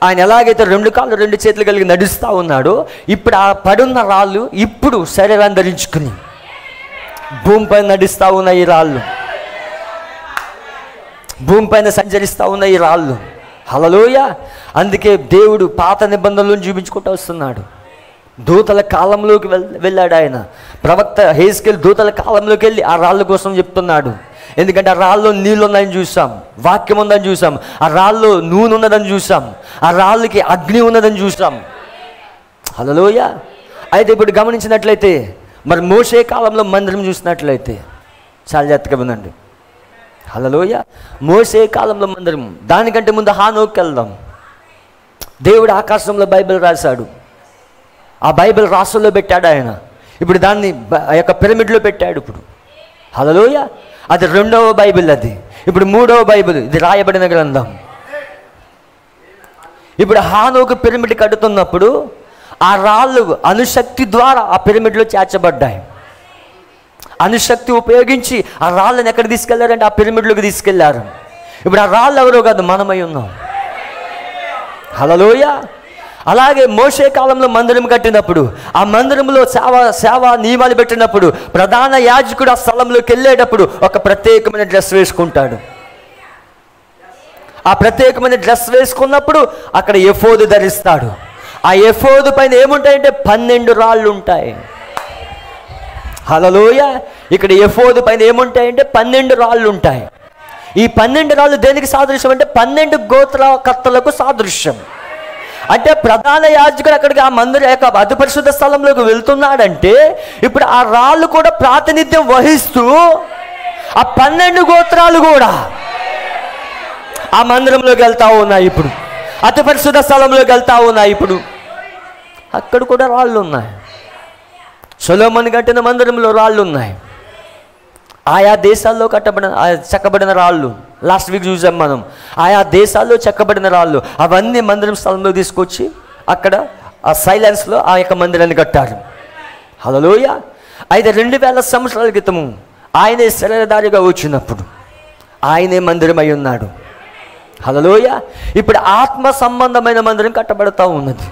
ఆయన ఎలాగైతే 2 కాళ్ళు 2 చేతులు కలిగి నడుస్తూ ఉన్నాడో, ఇప్పుడు ఆ పడున్న రాళ్ళు ఇప్పుడు శరీరాన్ని ధరించుకుని భూమిపైన నడుస్తూ ఉన్నాయి. ఈ రాళ్ళు భూమిపైన సంచరిస్తూ ఉన్నాయి. ఈ రాళ్ళు. హల్లెలూయా. అందుకే దేవుడు పాత నిబంధనలను చూపించుకుంటూ వస్తున్నాడు. దూతల కాలంలోకి వెళ్ళాడు ఆయన. ప్రవక్త హెజ్కేలు దూతల కాలంలోకి వెళ్ళి ఆ రాళ్ళ కోసం చెప్తున్నాడు. ఎందుకంటే ఆ రాళ్ళలో నీళ్ళు ఉన్నాయని చూసాం, వాక్యం ఉందని చూసాం, ఆ రాళ్ళు నూనె ఉన్నదని చూసాం, ఆ రాళ్ళకి అగ్ని ఉన్నదని చూసాం. హల్లెలూయా. అయితే ఇప్పుడు గమనించినట్లయితే మరి మోషే కాలంలో మందిరం చూసినట్లయితే చాలా జాగ్రత్తగా వినండి. హల్లెలూయా. మోషే కాలంలో మందిరం. దానికంటే ముందు హానోకి వెళ్దాం. దేవుడు ఆకాశంలో బైబిల్ రాశాడు. ఆ బైబిల్ రాసుల్లో పెట్టాడు ఆయన. ఇప్పుడు దాన్ని ఆ యొక్క పిరమిడ్లో పెట్టాడు. ఇప్పుడు హల్లెలూయా. అది 2వ బైబిల్. అది ఇప్పుడు 3వ బైబిల్. ఇది రాయబడిన గ్రంథం. ఇప్పుడు హానోకు పిరమిడ్ కడుతున్నప్పుడు ఆ రాళ్ళు అణుశక్తి ద్వారా ఆ పిరమిడ్లో చేర్చబడ్డాయి. అణుశక్తి ఉపయోగించి ఆ రాళ్ళని ఎక్కడ తీసుకెళ్లారంటే ఆ పిరమిడ్లోకి తీసుకెళ్లారు. ఇప్పుడు ఆ రాళ్ళు ఎవరో కాదు, మనమై ఉన్నాం. హల్లెలూయా. అలాగే మోషే కాలంలో మందిరం కట్టినప్పుడు ఆ మందిరంలో సేవ నియమాలు పెట్టినప్పుడు ప్రధాన యాజకుడు ఆ స్థలంలోకి వెళ్ళేటప్పుడు ఒక ప్రత్యేకమైన డ్రెస్ వేసుకుంటాడు. ఆ ప్రత్యేకమైన డ్రెస్ వేసుకున్నప్పుడు అక్కడ ఎఫోదు ధరిస్తాడు. ఆ ఎఫోదు పైన ఏముంటాయంటే 12 రాళ్ళు ఉంటాయి. హల్లెలూయా. ఇక్కడ ఎఫోదు పైన ఏముంటాయంటే 12 రాళ్ళు ఉంటాయి. ఈ 12 రాళ్ళు దేనికి సాదృశ్యం అంటే 12 గోత్రకర్తలకు సాదృశ్యం. అంటే ప్రధాన యాజకుడు అక్కడికి ఆ మందిర యొక్క అతి పరిశుద్ధ స్థలంలోకి వెళ్తున్నాడంటే ఇప్పుడు ఆ రాళ్ళు కూడా ప్రాతినిధ్యం వహిస్తూ ఆ 12 గోత్రాలు కూడా ఆ మందిరంలోకి వెళ్తా ఉన్నాయి. ఇప్పుడు అతి పరిశుద్ధ స్థలంలోకి వెళ్తా ఉన్నాయి. ఇప్పుడు అక్కడ కూడా రాళ్ళు ఉన్నాయి. సొలొమోను కట్టిన మందిరంలో రాళ్ళు ఉన్నాయి. ఆయా దేశాల్లో చెక్కబడిన రాళ్ళు లాస్ట్ వీక్ చూసాం మనం. ఆయా దేశాల్లో చెక్కబడిన రాళ్ళు అవన్నీ మందిరం స్థలంలో తీసుకొచ్చి అక్కడ ఆ సైలెన్స్లో ఆ యొక్క మందిరాన్ని కట్టారు. హల్లెలూయా. అయితే 2000 సంవత్సరాల క్రితము ఆయనే శరీరధారిగా వచ్చినప్పుడు ఆయనే మందిరం అయి ఉన్నాడు. హల్లెలూయా. ఇప్పుడు ఆత్మ సంబంధమైన మందిరం కట్టబడతా ఉన్నది.